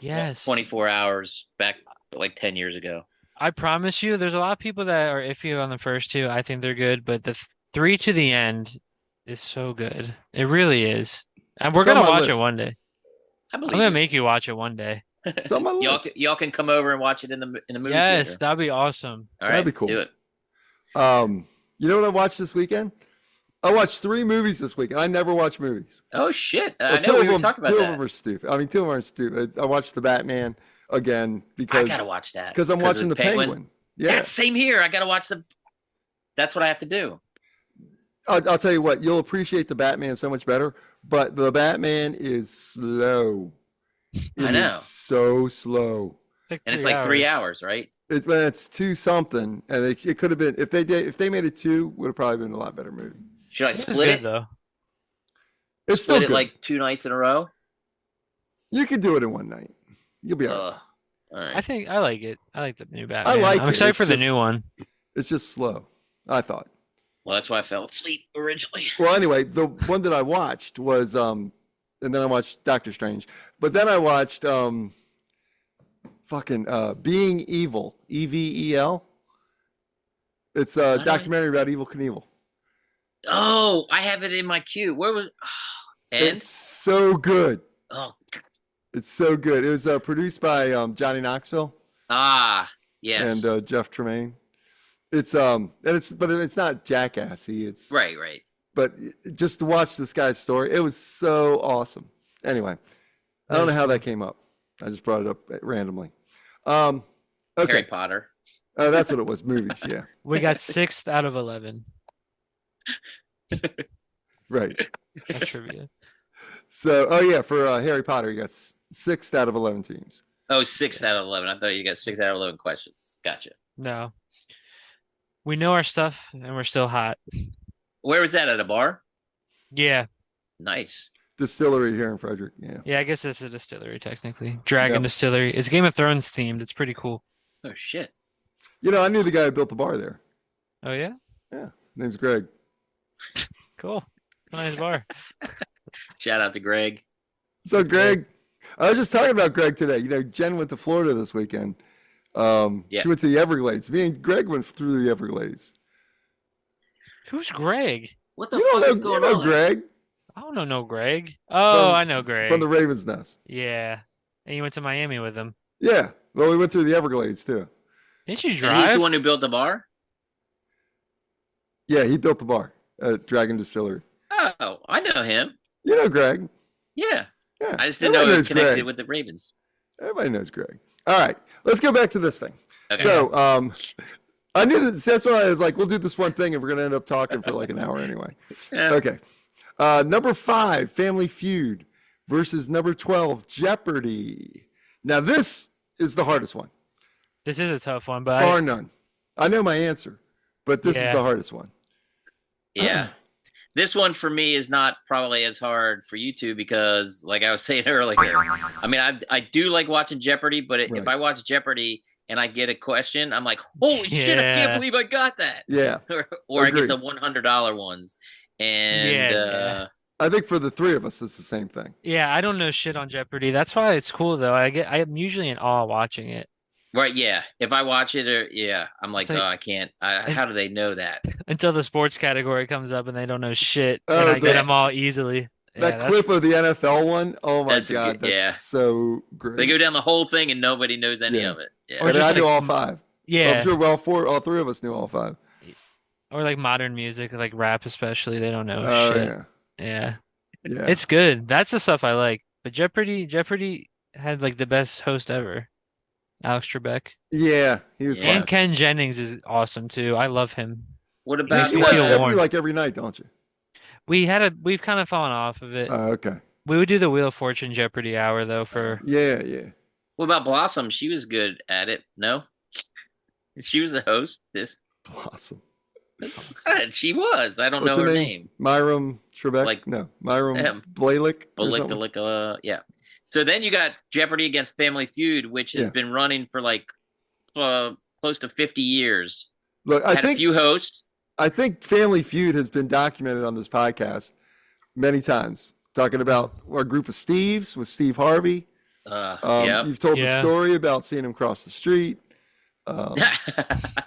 Speaker 4: Yes.
Speaker 3: 24 hours back like 10 years ago.
Speaker 4: I promise you, there's a lot of people that are iffy on the first two. I think they're good, but the three to the end is so good. It really is. And we're
Speaker 5: It's on
Speaker 4: gonna
Speaker 5: my
Speaker 4: watch it
Speaker 5: list.
Speaker 4: one day.
Speaker 3: I
Speaker 4: I'm
Speaker 3: believe
Speaker 4: gonna
Speaker 3: you.
Speaker 4: make you watch it one day.
Speaker 5: It's on my list.
Speaker 3: Y'all can come over and watch it in the movie
Speaker 4: Yes,
Speaker 3: theater.
Speaker 4: that'd be awesome.
Speaker 3: All
Speaker 5: That'd
Speaker 3: right,
Speaker 5: be cool.
Speaker 3: do it.
Speaker 5: You know what I watched this weekend? I watched 3 movies this weekend. I never watch movies.
Speaker 3: Oh shit!
Speaker 5: Well,
Speaker 3: I know we were talking about
Speaker 5: two
Speaker 3: that.
Speaker 5: of them are stupid. I mean, 2 of them aren't stupid. I watched the Batman again
Speaker 3: I
Speaker 5: because
Speaker 3: gotta watch that
Speaker 5: because I'm watching
Speaker 3: of
Speaker 5: the Penguin. Yeah,
Speaker 3: Yeah, same here. I gotta watch the. That's what I have to do.
Speaker 5: I'll tell you what. You'll appreciate the Batman so much better. But the Batman is slow.
Speaker 3: I know.
Speaker 5: It is so slow.
Speaker 3: And it's like 3 hours, right?
Speaker 5: It's 2 something, and it could have been if they made it 2, would have probably been a lot better movie.
Speaker 3: Should I
Speaker 4: It was
Speaker 3: split
Speaker 4: good
Speaker 3: it?
Speaker 4: though.
Speaker 5: It's still
Speaker 3: Split it
Speaker 5: good.
Speaker 3: like 2 nights in a row.
Speaker 5: You could do it in one night. You'll be all right.
Speaker 3: Ugh. All right.
Speaker 4: I think I like it. I like the new Batman.
Speaker 5: like
Speaker 4: I'm
Speaker 5: it.
Speaker 4: excited
Speaker 5: It's
Speaker 4: for the
Speaker 5: just-
Speaker 4: new one.
Speaker 5: It's just slow. I thought.
Speaker 3: Well, that's why I fell asleep originally.
Speaker 5: Well, anyway, the one that I watched was and then I watched Doctor Strange, but then I watched Being Evil, EVEL. It's a documentary about Evel Knievel.
Speaker 3: Oh, I have it in my queue. Where was? And
Speaker 5: It's so good.
Speaker 3: oh,
Speaker 5: It's so good. It was produced by Johnny Knoxville
Speaker 3: yes,
Speaker 5: and Jeff Tremaine. But it's not jackassy. It's
Speaker 3: right.
Speaker 5: But just to watch this guy's story, it was so awesome. Anyway, I don't know how that came up. I just brought it up randomly.
Speaker 3: Harry
Speaker 5: Okay,
Speaker 3: Potter.
Speaker 5: that's what it was. Movies, yeah,
Speaker 4: We got 6th out of 11.
Speaker 5: right.
Speaker 4: That's trivia.
Speaker 5: So, oh yeah, for Harry Potter, you got 6 out of 11 teams.
Speaker 3: Oh, 6 out of 11. I thought you got 6 out of 11 questions. Gotcha.
Speaker 4: No. We know our stuff and we're still hot.
Speaker 3: Where was that, at a bar?
Speaker 4: Yeah.
Speaker 3: Nice.
Speaker 5: Distillery here in Frederick. Yeah,
Speaker 4: Yeah, I guess it's a distillery technically. Dragon
Speaker 5: Yep.
Speaker 4: Distillery. It's Game of Thrones themed. It's pretty cool.
Speaker 3: Oh shit.
Speaker 5: you know, I knew the guy who built the bar there.
Speaker 4: Oh yeah?
Speaker 5: Yeah, name's Greg.
Speaker 4: Cool. Nice bar.
Speaker 3: Shout out to Greg.
Speaker 5: So, Greg, I was just talking about Greg today. You know, Jen went to Florida this weekend.
Speaker 3: Yeah.
Speaker 5: She went to the Everglades. Me and Greg went through the Everglades.
Speaker 4: Who's Greg?
Speaker 3: What the
Speaker 5: You don't
Speaker 3: fuck
Speaker 5: know,
Speaker 3: is going
Speaker 5: you know
Speaker 3: on?
Speaker 5: Greg
Speaker 4: I don't know Greg. Oh,
Speaker 5: From-
Speaker 4: I know Greg.
Speaker 5: from the Raven's Nest.
Speaker 4: Yeah. And you went to Miami with him.
Speaker 5: Yeah. Well, we went through the Everglades too.
Speaker 4: Didn't you
Speaker 3: And
Speaker 4: drive?
Speaker 3: he's the one who built the bar?
Speaker 5: Yeah, he built the bar at Dragon Distillery.
Speaker 3: Oh, I know him.
Speaker 5: You know Greg.
Speaker 3: Yeah.
Speaker 5: Yeah.
Speaker 3: I just didn't know
Speaker 5: Everybody
Speaker 3: it was
Speaker 5: knows
Speaker 3: connected
Speaker 5: Greg.
Speaker 3: with the Ravens.
Speaker 5: Everybody knows Greg. All right, let's go back to this thing.
Speaker 3: Okay.
Speaker 5: So, I knew that's why I was like, we'll do this one thing, and we're gonna end up talking for like an hour anyway.
Speaker 3: Yeah.
Speaker 5: Okay. Number 5, Family Feud versus number 12, Jeopardy. Now this is the hardest one,
Speaker 4: This is a tough one, but
Speaker 5: bar none. I know my answer, but this is
Speaker 4: Yeah.
Speaker 5: the hardest one.
Speaker 3: Yeah. This one for me is not probably as hard for you two because, like I was saying earlier, I mean, I do like watching Jeopardy, but if
Speaker 5: Right.
Speaker 3: I watch Jeopardy and I get a question, I'm like, holy shit, I
Speaker 4: Yeah.
Speaker 3: can't believe I got that.
Speaker 5: Yeah,
Speaker 3: Or I get
Speaker 5: Agreed.
Speaker 3: the $100 ones. And
Speaker 4: Yeah.
Speaker 5: I think for the 3 of us, it's the same thing.
Speaker 4: yeah, I don't know shit on Jeopardy. That's why it's cool though. I'm usually in awe watching it
Speaker 3: right, yeah. If I watch it, or I'm like,
Speaker 4: It's like-
Speaker 3: oh, I can't. How do they know that?
Speaker 4: until the sports category comes up and they don't know shit,
Speaker 5: Oh,
Speaker 4: and I get
Speaker 5: that-
Speaker 4: them all easily. Yeah,
Speaker 5: That
Speaker 4: that's-
Speaker 5: clip of the NFL one, oh my
Speaker 3: That's a
Speaker 5: god,
Speaker 3: good-
Speaker 5: that's
Speaker 3: yeah.
Speaker 5: so great.
Speaker 3: They go down the whole thing and nobody knows any
Speaker 5: Yeah.
Speaker 3: of it. Yeah.
Speaker 4: Or
Speaker 5: And
Speaker 4: just
Speaker 5: I knew
Speaker 4: like-
Speaker 5: all 5. So
Speaker 4: Yeah,
Speaker 5: I'm sure all 3 of us knew all 5.
Speaker 4: or like modern music, like rap especially. They don't know
Speaker 5: Oh
Speaker 4: shit.
Speaker 5: yeah,
Speaker 4: Yeah,
Speaker 5: yeah.
Speaker 4: it's good. That's the stuff I like. But Jeopardy had like the best host ever, Alex Trebek,
Speaker 5: Yeah, he was
Speaker 3: Yeah.
Speaker 4: and
Speaker 5: class.
Speaker 4: Ken Jennings is awesome too. I love him.
Speaker 3: What
Speaker 5: You,
Speaker 3: about
Speaker 4: me
Speaker 5: watch
Speaker 4: feel
Speaker 5: Jeopardy
Speaker 4: warm.
Speaker 5: like every night, don't you?
Speaker 4: We've kind of fallen off of it.
Speaker 5: Okay.
Speaker 4: We would do the Wheel of Fortune Jeopardy hour though for
Speaker 5: Yeah, yeah.
Speaker 3: what about Blossom? She was good at it. No, she was the host.
Speaker 5: Blossom.
Speaker 3: She was. I don't
Speaker 5: What's
Speaker 3: know
Speaker 5: her
Speaker 3: her
Speaker 5: name?
Speaker 3: name.
Speaker 5: Myram Trebek?
Speaker 3: Like-
Speaker 5: No, Myram
Speaker 3: Him.
Speaker 5: Blalik. or something?
Speaker 3: Yeah. So then you got Jeopardy against Family Feud, which has
Speaker 5: Yeah.
Speaker 3: been running for like close to 50 years.
Speaker 5: Look,
Speaker 3: Had a few hosts.
Speaker 5: I think Family Feud has been documented on this podcast many times. Talking about our group of Steves with Steve Harvey.
Speaker 3: Yeah.
Speaker 5: You've told the
Speaker 4: Yeah.
Speaker 5: story about seeing him cross the street.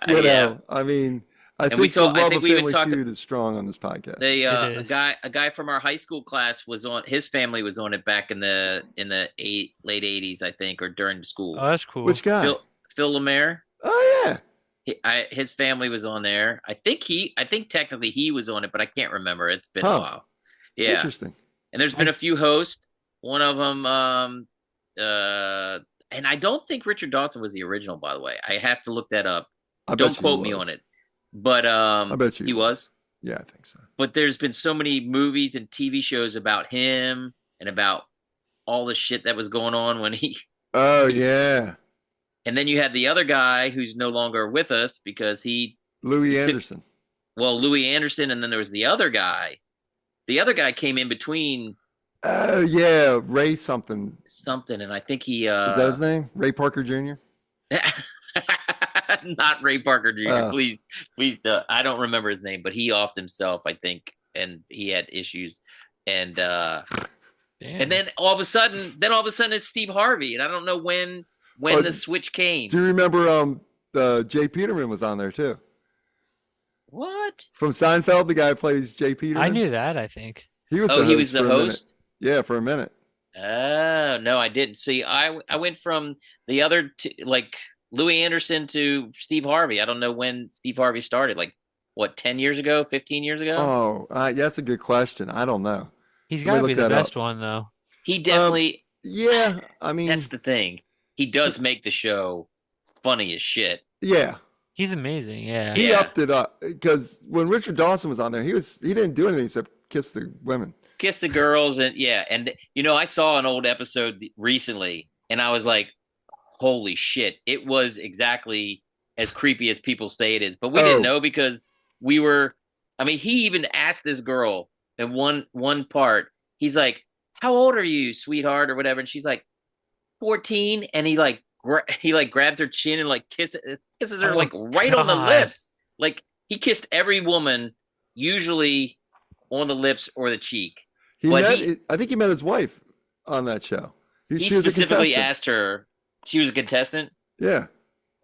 Speaker 5: You
Speaker 3: yeah.
Speaker 5: know, I mean, I
Speaker 3: And we
Speaker 5: think the
Speaker 3: told- I
Speaker 5: love
Speaker 3: think
Speaker 5: of
Speaker 3: we even
Speaker 5: Family
Speaker 3: talked-
Speaker 5: Feud is strong on this podcast.
Speaker 3: They
Speaker 4: It
Speaker 3: a
Speaker 4: is.
Speaker 3: guy from our high school class was on. His family was on it back in the late '80s, I think, or during school.
Speaker 4: Oh, that's cool.
Speaker 5: Which guy?
Speaker 3: Phil Lemaire.
Speaker 5: Oh yeah.
Speaker 3: His family was on there. I think technically he was on it, but I can't remember. It's been a
Speaker 5: Huh.
Speaker 3: while. Yeah.
Speaker 5: Interesting.
Speaker 3: And there's been a few hosts. One of them, and I don't think Richard Dawson was the original, by the way. I have to look that up.
Speaker 5: I bet
Speaker 3: Don't
Speaker 5: you
Speaker 3: quote
Speaker 5: he
Speaker 3: me
Speaker 5: was.
Speaker 3: on it. But
Speaker 5: I bet you
Speaker 3: he was.
Speaker 5: Yeah, I think so.
Speaker 3: But there's been so many movies and TV shows about him and about all the shit that was going on when he.
Speaker 5: Oh yeah.
Speaker 3: And then you had the other guy who's no longer with us because
Speaker 5: Louis Anderson.
Speaker 3: Louis Anderson, and then there was the other guy. The other guy came in between
Speaker 5: Oh yeah, Ray something.
Speaker 3: something, and I think he
Speaker 5: Is that his name? Ray Parker Jr.
Speaker 3: not Ray Parker Jr.
Speaker 5: Oh.
Speaker 3: Please, I don't remember his name, but he offed himself, I think, and he had issues, and
Speaker 4: Damn.
Speaker 3: then all of a sudden it's Steve Harvey, and I don't know when
Speaker 5: Oh,
Speaker 3: the switch came.
Speaker 5: Do you remember Jay Peterman was on there too?
Speaker 3: What?
Speaker 5: From Seinfeld, the guy who plays Jay Peterman.
Speaker 4: I knew that, I think.
Speaker 5: He was.
Speaker 3: Oh,
Speaker 5: the
Speaker 3: he
Speaker 5: host
Speaker 3: was the
Speaker 5: for a minute.
Speaker 3: host.
Speaker 5: Yeah, for a minute.
Speaker 3: Oh no, I didn't see. I went from the other like Louis Anderson to Steve Harvey. I don't know when Steve Harvey started. Like what, 10 years ago, 15 years ago?
Speaker 5: Oh, that's a good question. I don't know.
Speaker 4: He's
Speaker 5: Let me
Speaker 4: got to be
Speaker 5: look
Speaker 4: the
Speaker 5: that up.
Speaker 4: best one, though.
Speaker 3: He definitely.
Speaker 5: Yeah, I mean,
Speaker 3: That's the thing. He does make the show funny as shit.
Speaker 5: yeah,
Speaker 4: He's amazing. Yeah.
Speaker 5: he
Speaker 3: Yeah.
Speaker 5: upped it up because when Richard Dawson was on there, he didn't do anything except kiss the women.
Speaker 3: Kiss the girls, and yeah, and I saw an old episode recently, and I was like, "Holy shit!" It was exactly as creepy as people say it is, but we
Speaker 5: Oh.
Speaker 3: didn't know because we were. I mean, he even asked this girl in one part. He's like, "How old are you, sweetheart?" or whatever, and she's like, 14, and he grabs her chin and like kisses her
Speaker 4: Oh,
Speaker 3: like right on the
Speaker 4: God.
Speaker 3: lips. Like he kissed every woman, usually on the lips or the cheek. But
Speaker 5: I think he met his wife on that show.
Speaker 3: He
Speaker 5: She was a
Speaker 3: specifically
Speaker 5: contestant.
Speaker 3: asked her. She was a contestant.
Speaker 5: Yeah,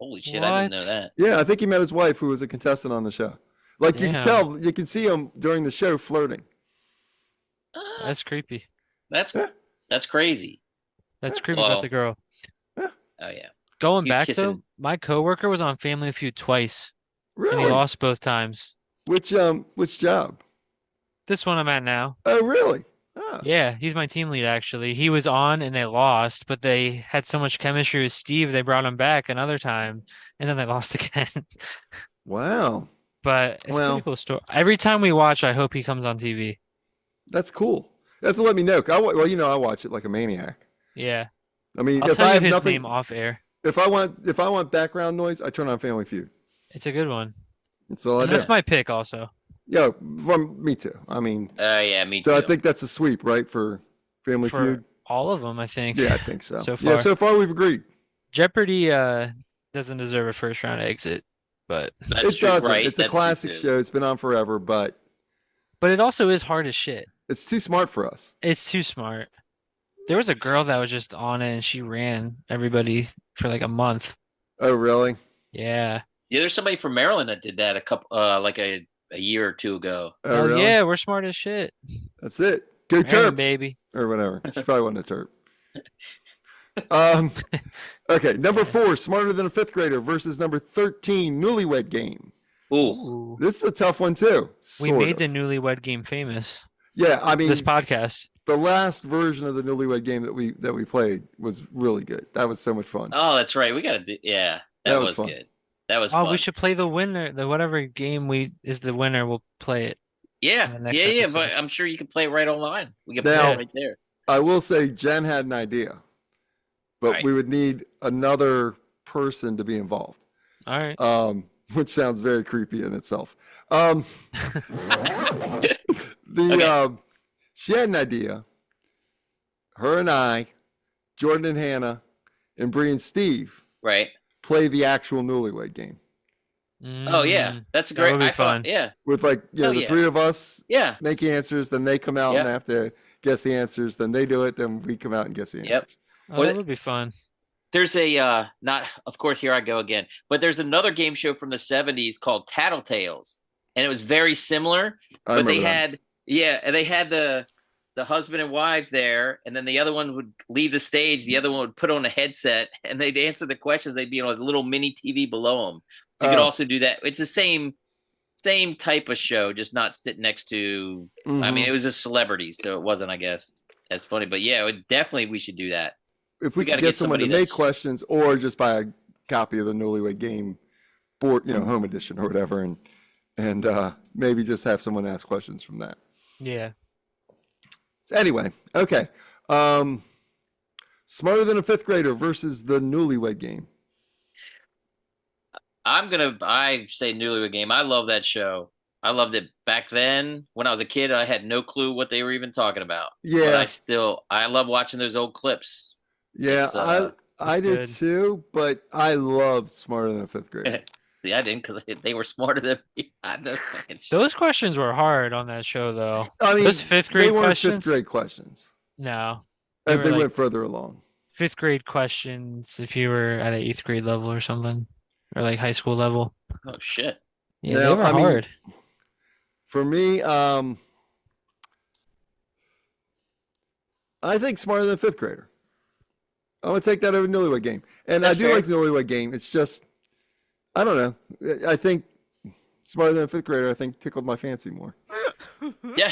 Speaker 3: Holy shit! I didn't
Speaker 4: What?
Speaker 3: know that.
Speaker 5: yeah, I think he met his wife, who was a contestant on the show. Like you can
Speaker 4: Damn.
Speaker 5: tell, you can see him during the show flirting.
Speaker 4: That's creepy.
Speaker 3: That's
Speaker 5: Yeah.
Speaker 3: that's crazy.
Speaker 4: That's creepy
Speaker 3: Well,
Speaker 4: about the girl.
Speaker 3: Oh yeah.
Speaker 4: Going
Speaker 3: he's
Speaker 4: back,
Speaker 3: kissing-
Speaker 4: though, my coworker was on Family Feud twice, and he
Speaker 5: Really?
Speaker 4: lost both times.
Speaker 5: Which job?
Speaker 4: This one I'm at now.
Speaker 5: Oh, really? Oh.
Speaker 4: Yeah, he's my team lead, actually. He was on and they lost, but they had so much chemistry with Steve, they brought him back another time, and then they lost again.
Speaker 5: Wow,
Speaker 4: But it's a
Speaker 5: Well-
Speaker 4: pretty cool story. Every time we watch, I hope he comes on TV.
Speaker 5: that's cool. You have to let me know. I watch it like a maniac.
Speaker 4: Yeah.
Speaker 5: I mean,
Speaker 4: I'll
Speaker 5: if
Speaker 4: tell
Speaker 5: I
Speaker 4: you
Speaker 5: have
Speaker 4: his
Speaker 5: nothing,
Speaker 4: name off air.
Speaker 5: if I want background noise, I turn on Family Feud.
Speaker 4: It's a good one.
Speaker 5: That's all I
Speaker 4: And
Speaker 5: do.
Speaker 4: that's my pick also.
Speaker 5: Yeah, from me too. I mean,
Speaker 3: Yeah, me
Speaker 5: so
Speaker 3: too.
Speaker 5: I think that's a sweep, right, for Family
Speaker 4: For
Speaker 5: Feud?
Speaker 4: all of them, I think.
Speaker 5: Yeah, I think so.
Speaker 4: So
Speaker 5: Yeah,
Speaker 4: far.
Speaker 5: so far we've agreed.
Speaker 4: Jeopardy doesn't deserve a first round exit, but
Speaker 3: That's
Speaker 5: It
Speaker 3: true,
Speaker 5: doesn't.
Speaker 3: right?
Speaker 5: It's
Speaker 3: That's
Speaker 5: a
Speaker 3: true,
Speaker 5: classic
Speaker 3: too.
Speaker 5: show. It's been on forever, but
Speaker 4: it also is hard as shit.
Speaker 5: it's too smart for us.
Speaker 4: It's too smart. There was a girl that was just on it and she ran everybody for like a month.
Speaker 5: Oh, really?
Speaker 4: Yeah.
Speaker 3: Yeah, there's somebody from Maryland that did that a couple, like a year or two ago.
Speaker 5: Oh,
Speaker 4: Hell
Speaker 5: really?
Speaker 4: yeah, we're smart as shit.
Speaker 5: That's it. Go
Speaker 4: Maryland,
Speaker 5: Terps,
Speaker 4: baby.
Speaker 5: or whatever. She probably wasn't a Terp. Okay, number 4, Smarter Than a Fifth Grader versus number 13, Newlywed Game.
Speaker 3: Ooh,
Speaker 4: Ooh.
Speaker 5: This is a tough one too.
Speaker 4: We
Speaker 5: sort
Speaker 4: made
Speaker 5: of.
Speaker 4: the newlywed game famous.
Speaker 5: Yeah, I mean,
Speaker 4: This podcast.
Speaker 5: the last version of the Newlywed Game that we played was really good. That was so much fun.
Speaker 3: oh, that's right. We gotta do. Yeah,
Speaker 5: That
Speaker 3: that
Speaker 5: was
Speaker 3: was
Speaker 5: fun.
Speaker 3: good. That was
Speaker 4: Oh,
Speaker 3: fun.
Speaker 4: we should play the winner. The whatever game is the winner, we'll play it.
Speaker 3: Yeah,
Speaker 4: in the next
Speaker 3: yeah.
Speaker 4: episode.
Speaker 3: But I'm sure you can play it right online. We can
Speaker 5: Now-
Speaker 3: play it right there.
Speaker 5: I will say Jen had an idea, but
Speaker 3: Right.
Speaker 5: we would need another person to be involved.
Speaker 4: All right.
Speaker 5: Which sounds very creepy in itself.
Speaker 3: Okay.
Speaker 5: She had an idea. Her and I, Jordan and Hannah, and Bree and Steve
Speaker 3: Right.
Speaker 5: play the actual Newlywed Game
Speaker 3: Oh yeah,
Speaker 4: Mm,
Speaker 3: that's
Speaker 4: that
Speaker 3: great.
Speaker 4: would be
Speaker 3: I thought.
Speaker 4: fun.
Speaker 3: Yeah,
Speaker 5: with the
Speaker 3: Oh,
Speaker 5: the
Speaker 3: yeah.
Speaker 5: 3 of us
Speaker 3: yeah.
Speaker 5: make answers, then they come out and
Speaker 3: Yep.
Speaker 5: have to guess the answers, then they do it, then we come out and guess the answers.
Speaker 3: Yep.
Speaker 4: Oh, that would be fun.
Speaker 3: There's a not of course here I go again, but there's another game show from the 70s called Tattletales, and it was very similar,
Speaker 5: I
Speaker 3: but they
Speaker 5: remember that.
Speaker 3: had and they had the husband and wives there, and then the other one would leave the stage, the other one would put on a headset and they'd answer the questions. They'd be on a little mini TV below them. So you could
Speaker 5: Oh.
Speaker 3: also do that. It's the same type of show, just not sitting next to I mean,
Speaker 5: Mhm.
Speaker 3: it was a celebrity, so it wasn't, I guess, as funny. But yeah, definitely we should do that.
Speaker 5: If we
Speaker 3: We got
Speaker 5: could
Speaker 3: to
Speaker 5: get
Speaker 3: get
Speaker 5: someone to
Speaker 3: somebody
Speaker 5: make
Speaker 3: that's
Speaker 5: questions or just buy a copy of the Newlywed Game board, home edition or whatever, and maybe just have someone ask questions from that.
Speaker 4: Yeah.
Speaker 5: So anyway, okay. Smarter Than a Fifth Grader versus the Newlywed Game.
Speaker 3: I say Newlywed Game. I love that show. I loved it back then. When I was a kid, I had no clue what they were even talking about.
Speaker 5: Yeah.
Speaker 3: But I love watching those old clips.
Speaker 5: Yeah,
Speaker 3: It's,
Speaker 5: I did
Speaker 4: good.
Speaker 5: too, but I love Smarter Than a Fifth Grader.
Speaker 3: See, I didn't because they were smarter than me. I know fucking shit.
Speaker 4: Those questions were hard on that show, though.
Speaker 5: I mean,
Speaker 4: Those fifth
Speaker 5: they
Speaker 4: grade
Speaker 5: weren't
Speaker 4: questions?
Speaker 5: fifth grade questions
Speaker 4: No.
Speaker 5: as
Speaker 4: were
Speaker 5: they
Speaker 4: like
Speaker 5: went further along.
Speaker 4: fifth grade questions if you were at an eighth grade level or something, or like high school level.
Speaker 3: Oh shit.
Speaker 4: Yeah,
Speaker 5: Now,
Speaker 4: they were
Speaker 5: I mean,
Speaker 4: hard.
Speaker 5: For me, I think Smarter Than a Fifth Grader. I'm gonna take that over Newlywed Game, and
Speaker 3: That's
Speaker 5: I do
Speaker 3: fair.
Speaker 5: like the Newlywed Game. It's just, I don't know. I think Smarter Than a Fifth Grader, I think, tickled my fancy more.
Speaker 3: Yeah.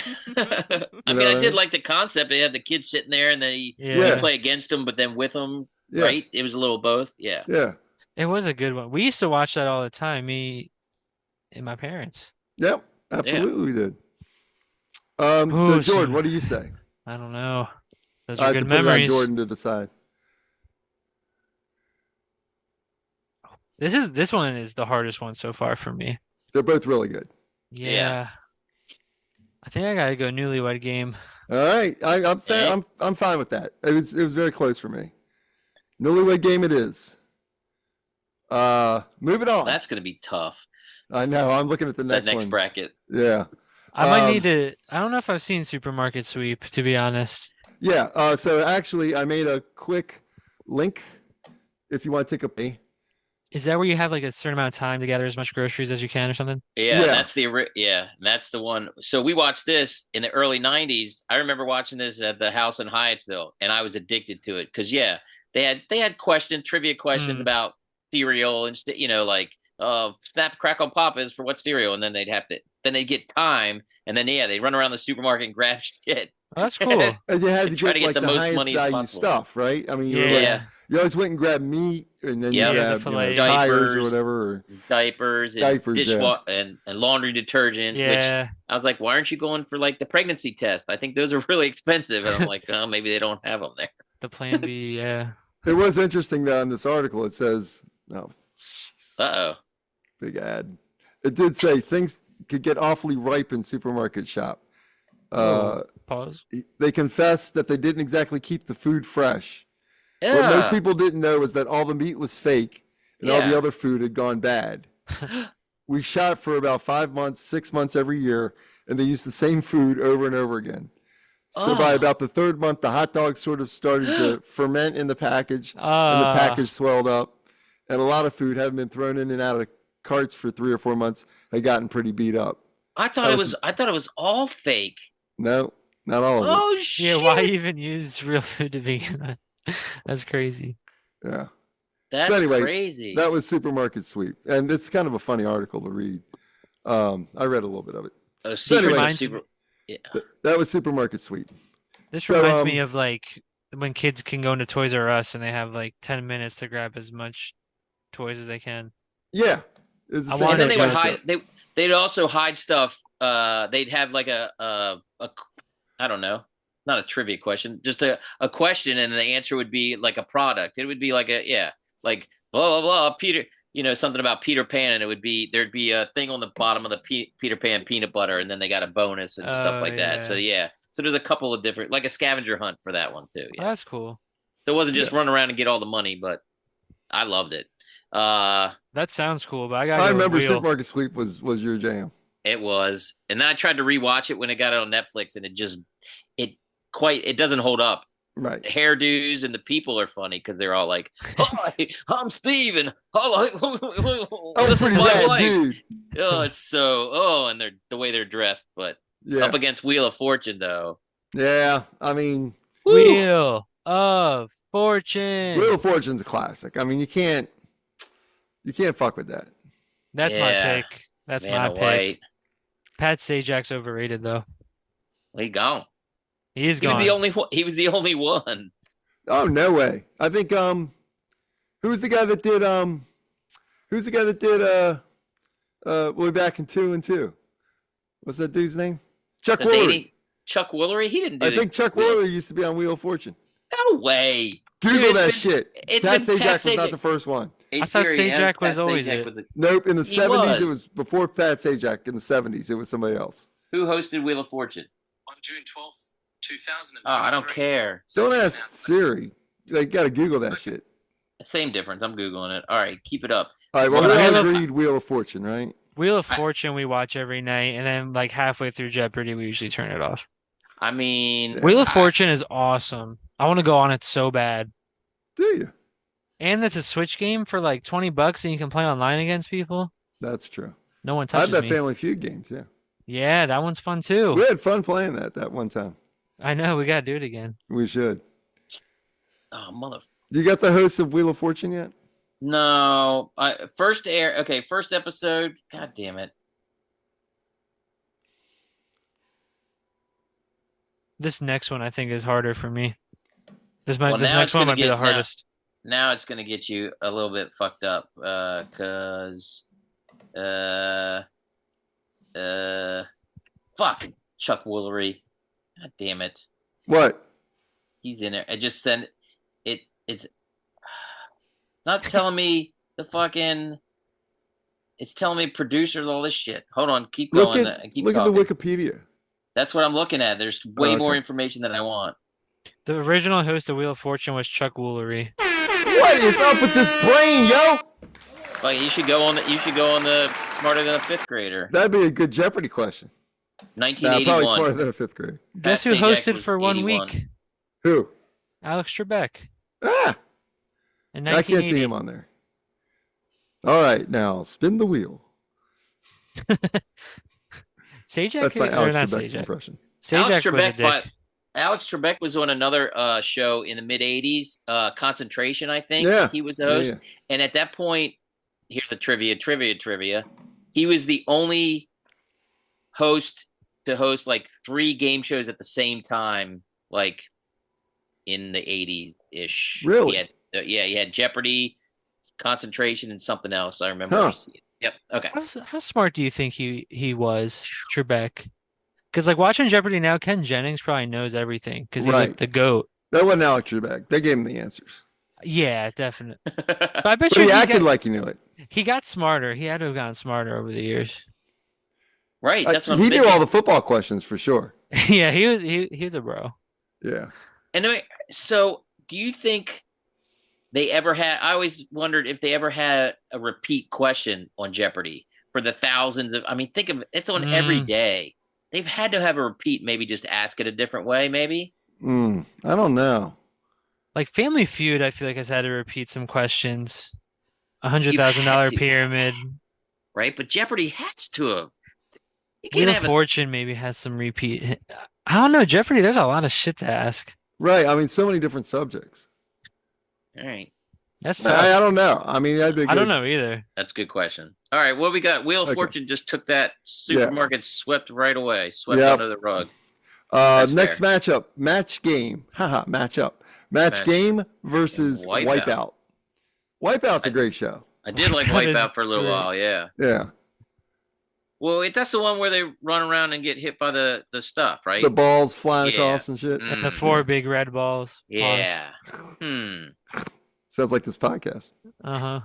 Speaker 3: I mean, I did like the concept. They had the kids sitting there, and then you
Speaker 4: Yeah.
Speaker 3: play against them, but then with them,
Speaker 5: Yeah.
Speaker 3: right? It was a little both. Yeah.
Speaker 5: Yeah.
Speaker 4: It was a good one. We used to watch that all the time, me and my parents.
Speaker 5: Yep. Absolutely, we did.
Speaker 4: Ooh,
Speaker 5: So Jordan,
Speaker 4: so-
Speaker 5: what do you say?
Speaker 4: I don't know. Those
Speaker 5: I
Speaker 4: are
Speaker 5: have to
Speaker 4: good
Speaker 5: put it on
Speaker 4: memories.
Speaker 5: Jordan to decide.
Speaker 4: This one is the hardest one so far for me.
Speaker 5: They're both really good.
Speaker 4: Yeah. I think I gotta go Newlywed Game.
Speaker 5: All right,
Speaker 3: Okay.
Speaker 5: I'm fine with that. It was very close for me. Newlywed Game it is. Moving on.
Speaker 3: That's going to be tough.
Speaker 5: I know. I'm looking at the
Speaker 3: That
Speaker 5: next
Speaker 3: next
Speaker 5: one.
Speaker 3: bracket.
Speaker 5: Yeah.
Speaker 4: I might need to. I don't know if I've seen Supermarket Sweep, to be honest.
Speaker 5: Yeah. So actually, I made a quick link. If you want to take a pay.
Speaker 4: Is that where you have like a certain amount of time to gather as much groceries as you can or something?
Speaker 3: Yeah,
Speaker 5: Yeah.
Speaker 3: that's the one. So we watched this in the early 90s. I remember watching this at the house in Hyattsville, and I was addicted to it because they had trivia questions
Speaker 4: Mm.
Speaker 3: about cereal and like snap crackle pop is for what cereal, and then they'd get time, and then they'd run around the supermarket and grab shit.
Speaker 4: Oh, that's cool.
Speaker 5: And you had to
Speaker 3: Try
Speaker 5: get
Speaker 3: to get
Speaker 5: like
Speaker 3: the
Speaker 5: the
Speaker 3: most
Speaker 5: highest
Speaker 3: money as
Speaker 5: value
Speaker 3: possible.
Speaker 5: stuff, right? I mean, you were
Speaker 3: Yeah.
Speaker 5: like, you always went and grabbed meat, and then
Speaker 3: Yeah.
Speaker 5: you
Speaker 3: Yeah,
Speaker 4: the
Speaker 5: grabbed
Speaker 4: filet.
Speaker 5: tires or
Speaker 3: Diapers.
Speaker 5: whatever. Or,
Speaker 3: Diapers and
Speaker 5: Diapers, yeah.
Speaker 3: and laundry detergent, which
Speaker 4: Yeah.
Speaker 3: I was like, why aren't you going for like the pregnancy test? I think those are really expensive. And I'm like, oh, maybe they don't have them there.
Speaker 4: The Plan B. Yeah.
Speaker 5: It was interesting that in this article it says, oh,
Speaker 3: Uh-oh.
Speaker 5: big ad. It did say things could get awfully ripe in supermarket shop.
Speaker 4: Pause.
Speaker 5: They confess that they didn't exactly keep the food fresh. What
Speaker 3: Yeah.
Speaker 5: most people didn't know is that all the meat was fake and all the
Speaker 3: Yeah.
Speaker 5: other food had gone bad. We shot for about 5 months, 6 months every year, and they used the same food over and over again. So by
Speaker 3: Oh.
Speaker 5: about the third month, the hot dogs sort of started to ferment in the package, and the
Speaker 4: Ah.
Speaker 5: package swelled up, and a lot of food having been thrown in and out of carts for 3 or 4 months had gotten pretty beat up.
Speaker 3: I thought it was all fake.
Speaker 5: No, not all of it.
Speaker 3: Oh shit.
Speaker 4: Yeah. Why even use real food to begin with? That's crazy.
Speaker 5: Yeah.
Speaker 3: That's
Speaker 5: anyway,
Speaker 3: crazy.
Speaker 5: That was Supermarket Sweep, and it's kind of a funny article to read. I read a little bit of it.
Speaker 3: Oh,
Speaker 5: So
Speaker 3: secrets
Speaker 5: anyway-
Speaker 3: of super. Yeah.
Speaker 5: That was Supermarket Sweep.
Speaker 4: This
Speaker 5: So,
Speaker 4: reminds me of like when kids can go into Toys R Us and they have like 10 minutes to grab as much toys as they can.
Speaker 5: Yeah. It's the
Speaker 4: I
Speaker 5: same
Speaker 3: And then
Speaker 4: wanted
Speaker 3: they would
Speaker 5: concept.
Speaker 3: hide. They'd also hide stuff. They'd have like a I don't know, not a trivia question, just a question, and the answer would be like a product. It would be like like blah blah blah Peter, something about Peter Pan, and there'd be a thing on the bottom of the Peter Pan peanut butter, and then they got a bonus and stuff
Speaker 4: Oh,
Speaker 3: like that. So so there's a couple of different, like a scavenger hunt for that one too.
Speaker 4: Oh,
Speaker 3: Yeah,
Speaker 4: that's cool.
Speaker 3: so it wasn't just run around and get all the money, but I loved it.
Speaker 4: That sounds cool, but I gotta
Speaker 5: I
Speaker 4: go with
Speaker 5: remember
Speaker 4: Wheel.
Speaker 5: Supermarket Sweep was your jam.
Speaker 3: It was, and then I tried to rewatch it when it got it on Netflix, and it doesn't hold up.
Speaker 5: Right.
Speaker 3: The hairdos and the people are funny because they're all like, "Hi, I'm Steve, and this is
Speaker 5: pretty
Speaker 3: my
Speaker 5: rad,
Speaker 3: wife."
Speaker 5: dude.
Speaker 3: Oh, it's and they're the way they're dressed, but
Speaker 5: Yeah.
Speaker 3: up against Wheel of Fortune though.
Speaker 5: Yeah. I mean,
Speaker 4: Wheel of Fortune.
Speaker 5: Wheel of Fortune's a classic. I mean, you can't fuck with that.
Speaker 4: That's my
Speaker 3: Yeah.
Speaker 4: pick. That's
Speaker 3: Man
Speaker 4: my
Speaker 3: of
Speaker 4: pick.
Speaker 3: White.
Speaker 4: Pat Sajak's overrated though.
Speaker 3: He gone.
Speaker 4: He is
Speaker 3: He was
Speaker 4: gone.
Speaker 3: the only one. He was the only one.
Speaker 5: Oh, no way. I think who's the guy that did way back in 2 and 2? What's that dude's name? Chuck
Speaker 3: The
Speaker 5: Woolery.
Speaker 3: dating Chuck Woolery. He didn't do.
Speaker 5: I think Chuck Woolery used to be on Wheel of Fortune.
Speaker 3: No way.
Speaker 5: Google
Speaker 3: Dude,
Speaker 5: that
Speaker 3: it's been-
Speaker 5: shit.
Speaker 3: it's
Speaker 5: Pat
Speaker 3: been
Speaker 5: Sajak
Speaker 3: Pat
Speaker 5: was not
Speaker 3: Sajak.
Speaker 5: the first one.
Speaker 3: Hey,
Speaker 4: I thought
Speaker 3: Siri,
Speaker 4: Sajak
Speaker 3: ask
Speaker 4: was
Speaker 3: Pat
Speaker 4: always
Speaker 3: Sajak
Speaker 4: it.
Speaker 3: was a-
Speaker 5: Nope, in the
Speaker 3: He
Speaker 5: 70s, it
Speaker 3: was.
Speaker 5: was before Pat Sajak. In the 70s, it was somebody else.
Speaker 3: Who hosted Wheel of Fortune?
Speaker 6: On June 12th, 2023.
Speaker 3: Oh, I don't care.
Speaker 5: Don't ask Siri. You got to Google that shit.
Speaker 3: Same difference. I'm googling it. All right, keep it up.
Speaker 5: All right, well,
Speaker 4: So
Speaker 5: we
Speaker 4: Wheel
Speaker 5: all
Speaker 4: of-
Speaker 5: agreed Wheel of Fortune, right?
Speaker 4: Wheel of Fortune we watch every night, and then like halfway through Jeopardy, we usually turn it off.
Speaker 3: I mean,
Speaker 5: Yeah.
Speaker 4: Wheel of Fortune is awesome. I want to go on it so bad.
Speaker 5: Do you?
Speaker 4: And it's a Switch game for like $20, and you can play online against people.
Speaker 5: That's true.
Speaker 4: No one
Speaker 5: I had
Speaker 4: touches
Speaker 5: that
Speaker 4: me.
Speaker 5: Family Feud game, too.
Speaker 4: Yeah, that one's fun too.
Speaker 5: We had fun playing that one time.
Speaker 4: I know, we gotta do it again.
Speaker 5: We should.
Speaker 3: Oh, mother.
Speaker 5: You got the host of Wheel of Fortune yet?
Speaker 3: No. First episode. God damn it.
Speaker 4: This next one I think is harder for me. This
Speaker 3: Well,
Speaker 4: this
Speaker 3: now
Speaker 4: next
Speaker 3: it's
Speaker 4: one
Speaker 3: gonna
Speaker 4: might be
Speaker 3: get-
Speaker 4: the hardest.
Speaker 3: Now it's gonna get you a little bit fucked up. Cause fuck Chuck Woolery. God damn it.
Speaker 5: What?
Speaker 3: He's in there. I just sent it. It's not telling me the fucking. It's telling me producers all this shit. Hold on, keep
Speaker 5: Look
Speaker 3: going.
Speaker 5: at
Speaker 3: Keep
Speaker 5: look at the
Speaker 3: talking.
Speaker 5: Wikipedia.
Speaker 3: That's what I'm looking at. There's way
Speaker 5: okay.
Speaker 3: more information than I want.
Speaker 4: The original host of Wheel of Fortune was Chuck Woolery.
Speaker 5: What is up with this brain, yo?
Speaker 3: Like you should go on the Smarter Than a Fifth Grader.
Speaker 5: That'd be a good Jeopardy question. Nah, probably
Speaker 3: 1981.
Speaker 5: smarter than a fifth grade.
Speaker 4: Guess who
Speaker 3: Sajak
Speaker 4: hosted
Speaker 3: was
Speaker 4: for 1
Speaker 3: 81.
Speaker 4: week?
Speaker 5: Who?
Speaker 4: Alex Trebek
Speaker 5: Ah,
Speaker 4: in
Speaker 5: I can't see
Speaker 4: 1980.
Speaker 5: him on there. All right, now spin the wheel.
Speaker 4: Sajak,
Speaker 5: That's my
Speaker 4: or
Speaker 5: Alex
Speaker 4: not
Speaker 5: Trebek
Speaker 4: Sajak.
Speaker 5: impression.
Speaker 3: Alex
Speaker 4: Sajak was a
Speaker 3: Trebek,
Speaker 4: dick.
Speaker 3: Alex Trebek was on another show in the mid '80s, Concentration, I think.
Speaker 5: Yeah.
Speaker 3: He was the host,
Speaker 5: Yeah.
Speaker 3: and at that point, here's a trivia. He was the only host to host like 3 game shows at the same time, like in the '80s ish.
Speaker 5: Really?
Speaker 3: He had Jeopardy, Concentration, and something else. I remember.
Speaker 5: Huh.
Speaker 3: Yep. Okay.
Speaker 4: How smart do you think he was, Trebek? Because like watching Jeopardy now, Ken Jennings probably knows everything because he's
Speaker 5: Right.
Speaker 4: like the GOAT.
Speaker 5: That wasn't Alex Trebek. They gave him the answers.
Speaker 4: Yeah, definitely. But I bet
Speaker 5: But
Speaker 4: you
Speaker 5: he
Speaker 4: he
Speaker 5: acted
Speaker 4: got,
Speaker 5: like he knew it.
Speaker 4: he got smarter. He had to have gotten smarter over the years.
Speaker 3: Right. That's what I'm
Speaker 5: he
Speaker 3: thinking.
Speaker 5: knew all the football questions for sure.
Speaker 4: Yeah, he was a bro.
Speaker 5: Yeah.
Speaker 3: Anyway, so do you think they ever had? I always wondered if they ever had a repeat question on Jeopardy for the thousands of. I mean, think of it's on every day. They've had to have a repeat. Maybe just ask it a different way. Maybe.
Speaker 5: I don't know.
Speaker 4: Like Family Feud, I feel like has had to repeat some questions.
Speaker 3: You've
Speaker 4: $100,000
Speaker 3: had to.
Speaker 4: pyramid.
Speaker 3: Right, but Jeopardy has to have. You
Speaker 4: Wheel
Speaker 3: can't
Speaker 4: of
Speaker 3: have
Speaker 4: Fortune maybe has some repeat. I don't know. Jeopardy, there's a lot of shit to ask.
Speaker 5: Right. I mean, so many different subjects.
Speaker 3: All right,
Speaker 4: That's tough.
Speaker 5: I don't know. I mean, that'd be good.
Speaker 4: I don't know either.
Speaker 3: that's a good question. All right, what we got? Wheel of
Speaker 5: Okay.
Speaker 3: Fortune just took that supermarket swept right away, swept
Speaker 5: Yep.
Speaker 3: under the rug.
Speaker 5: Next matchup, match game. Haha, matchup. Match game versus
Speaker 3: Wipeout.
Speaker 5: Wipeout. Wipeout's a great show.
Speaker 3: I did like
Speaker 4: That is
Speaker 3: Wipeout for a little
Speaker 4: great.
Speaker 3: while. Yeah.
Speaker 5: Yeah.
Speaker 3: Well, that's the one where they run around and get hit by the stuff, right?
Speaker 5: The balls flying
Speaker 3: Yeah.
Speaker 5: across and shit.
Speaker 4: And the
Speaker 3: Mm.
Speaker 4: 4 big red balls.
Speaker 3: Yeah.
Speaker 5: Sounds like this podcast.
Speaker 4: Uh-huh.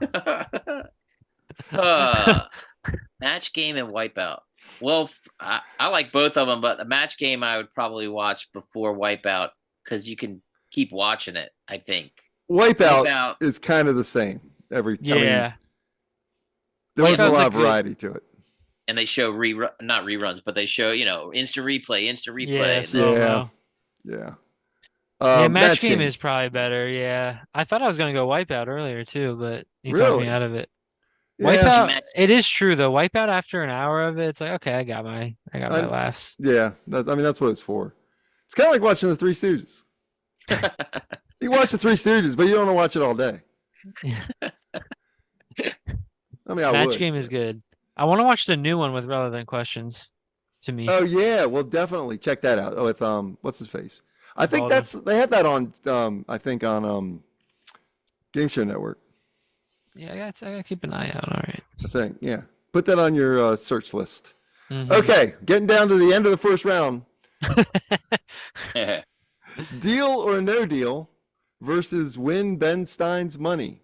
Speaker 3: Match game and Wipeout. Well, I like both of them, but the match game I would probably watch before Wipeout because you can keep watching it. I think.
Speaker 5: Wipeout is kind of the same every.
Speaker 4: Yeah.
Speaker 5: I mean, there was a
Speaker 4: Wipeout's
Speaker 5: lot
Speaker 4: a
Speaker 5: of
Speaker 4: good-
Speaker 5: variety to it.
Speaker 3: And they show not reruns, but they show instant replay.
Speaker 4: Yeah,
Speaker 3: And
Speaker 4: slow-mo.
Speaker 5: Yeah.
Speaker 4: Yeah, match game is probably better. Yeah. I thought I was gonna go Wipeout earlier too, but you talked me
Speaker 5: Really?
Speaker 4: out of it.
Speaker 5: Yeah.
Speaker 3: And
Speaker 4: Wipeout,
Speaker 3: match,
Speaker 4: it is true though. Wipeout after an hour of it, it's like, okay, I got my
Speaker 5: I,
Speaker 4: laughs.
Speaker 5: yeah. I mean, that's what it's for. It's kind of like watching the Three Stooges. You watch the Three Stooges, but you don't want to watch it all day. I mean, I
Speaker 4: Match
Speaker 5: would.
Speaker 4: game is good. I want to watch the new one with relevant questions to me.
Speaker 5: Oh yeah, well definitely check that out. Oh, with what's his face? I think
Speaker 4: Baldwin.
Speaker 5: they have that on I think on Game Show Network.
Speaker 4: Yeah, I gotta keep an eye out. All right.
Speaker 5: I think, yeah. Put that on your search list.
Speaker 4: Mhm.
Speaker 5: Okay, getting down to the end of the first round. Deal or no deal versus win Ben Stein's money.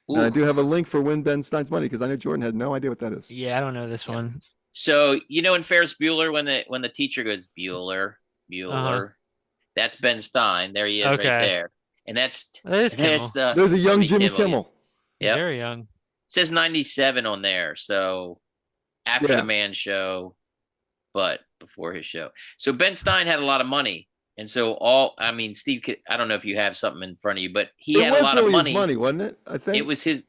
Speaker 5: And I
Speaker 3: Ooh.
Speaker 5: do have a link for win Ben Stein's money because I know Jordan had no idea what that is.
Speaker 4: Yeah, I don't know this
Speaker 3: Yeah.
Speaker 4: one.
Speaker 3: So in Ferris Bueller when the teacher goes Bueller,
Speaker 4: Uh-huh.
Speaker 3: that's Ben Stein. There he is
Speaker 4: Okay.
Speaker 3: right there, and that's
Speaker 4: That is Kimmel.
Speaker 5: There's a young Jimmy
Speaker 3: yeah.
Speaker 5: Kimmel.
Speaker 3: Yep.
Speaker 4: Very young.
Speaker 3: It says 97 on there, so after
Speaker 5: Yeah.
Speaker 3: the man show, but before his show. So Ben Stein had a lot of money, and so Steve, I don't know if you have something in front of you, but he had a lot of money.
Speaker 5: His money, wasn't it? I think
Speaker 3: It was his.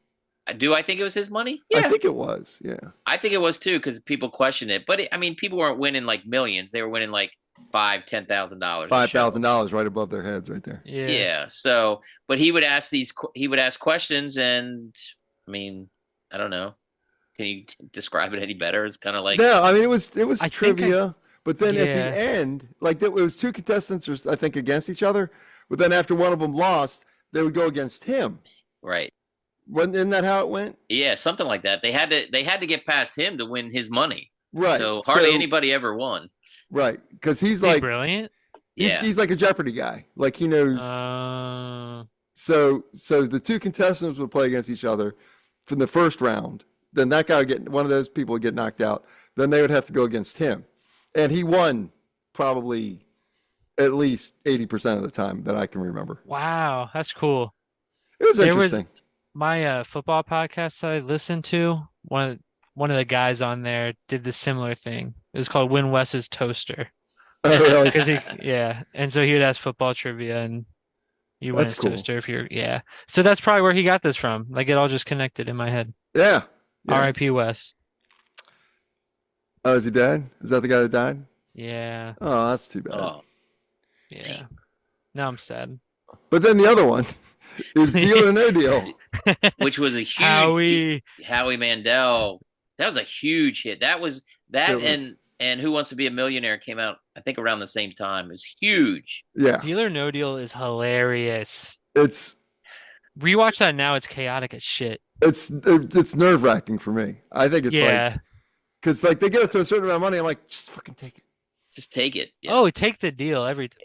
Speaker 3: Do I think it was his money?
Speaker 5: I
Speaker 3: Yeah,
Speaker 5: think it was. Yeah.
Speaker 3: I think it was too because people questioned it. But people weren't winning like millions; they were winning like $5,000-$10,000.
Speaker 5: $5,000 right above their heads, right there.
Speaker 4: Yeah.
Speaker 3: Yeah. So, but he would ask questions, and I don't know. Can you describe it any better? It's kind of like
Speaker 5: No, I mean it was
Speaker 4: I think
Speaker 5: trivia, but then at
Speaker 4: Yeah.
Speaker 5: the end, like it was two contestants, I think, against each other. But then after one of them lost, they would go against him.
Speaker 3: right.
Speaker 5: Isn't that how it went?
Speaker 3: Yeah, something like that. They had to get past him to win his money.
Speaker 5: Right.
Speaker 3: So hardly anybody ever won.
Speaker 5: Right, because he's
Speaker 4: He's
Speaker 5: like
Speaker 4: brilliant.
Speaker 3: Yeah.
Speaker 5: he's like a Jeopardy guy. Like he knows. So the two contestants would play against each other from the first round. Then that guy would get one of those people would get knocked out. Then they would have to go against him, and he won probably at least 80% of the time that I can remember.
Speaker 4: Wow, that's cool.
Speaker 5: It was
Speaker 4: There was-
Speaker 5: interesting.
Speaker 4: My football podcast that I listened to, one of the guys on there did the similar thing. It was called Win Wes's Toaster.
Speaker 5: Oh, really?
Speaker 4: Because and so he would ask football trivia and you win
Speaker 5: That's
Speaker 4: his
Speaker 5: cool.
Speaker 4: toaster if you're So that's probably where he got this from. Like it all just connected in my head.
Speaker 5: Yeah.
Speaker 4: R.I.P. Wes.
Speaker 5: Oh, is he dead? Is that the guy that died?
Speaker 4: Yeah.
Speaker 5: Oh, that's too bad.
Speaker 3: Oh,
Speaker 4: Yeah. Now I'm sad.
Speaker 5: But then the other one is Deal or No Deal.
Speaker 3: which was a huge
Speaker 4: Howie.
Speaker 3: Mandel. That was a huge hit. That was
Speaker 5: It was.
Speaker 3: and Who Wants to Be a Millionaire came out I think around the same time. It was huge.
Speaker 5: Yeah.
Speaker 4: Deal or No Deal is hilarious.
Speaker 5: It's
Speaker 4: Rewatch that now, it's chaotic as shit.
Speaker 5: it's nerve wracking for me. I think it's like because like they get up to a certain amount of money, I'm like, just fucking take it.
Speaker 3: Just take it. Yeah.
Speaker 4: Oh, take the deal every time.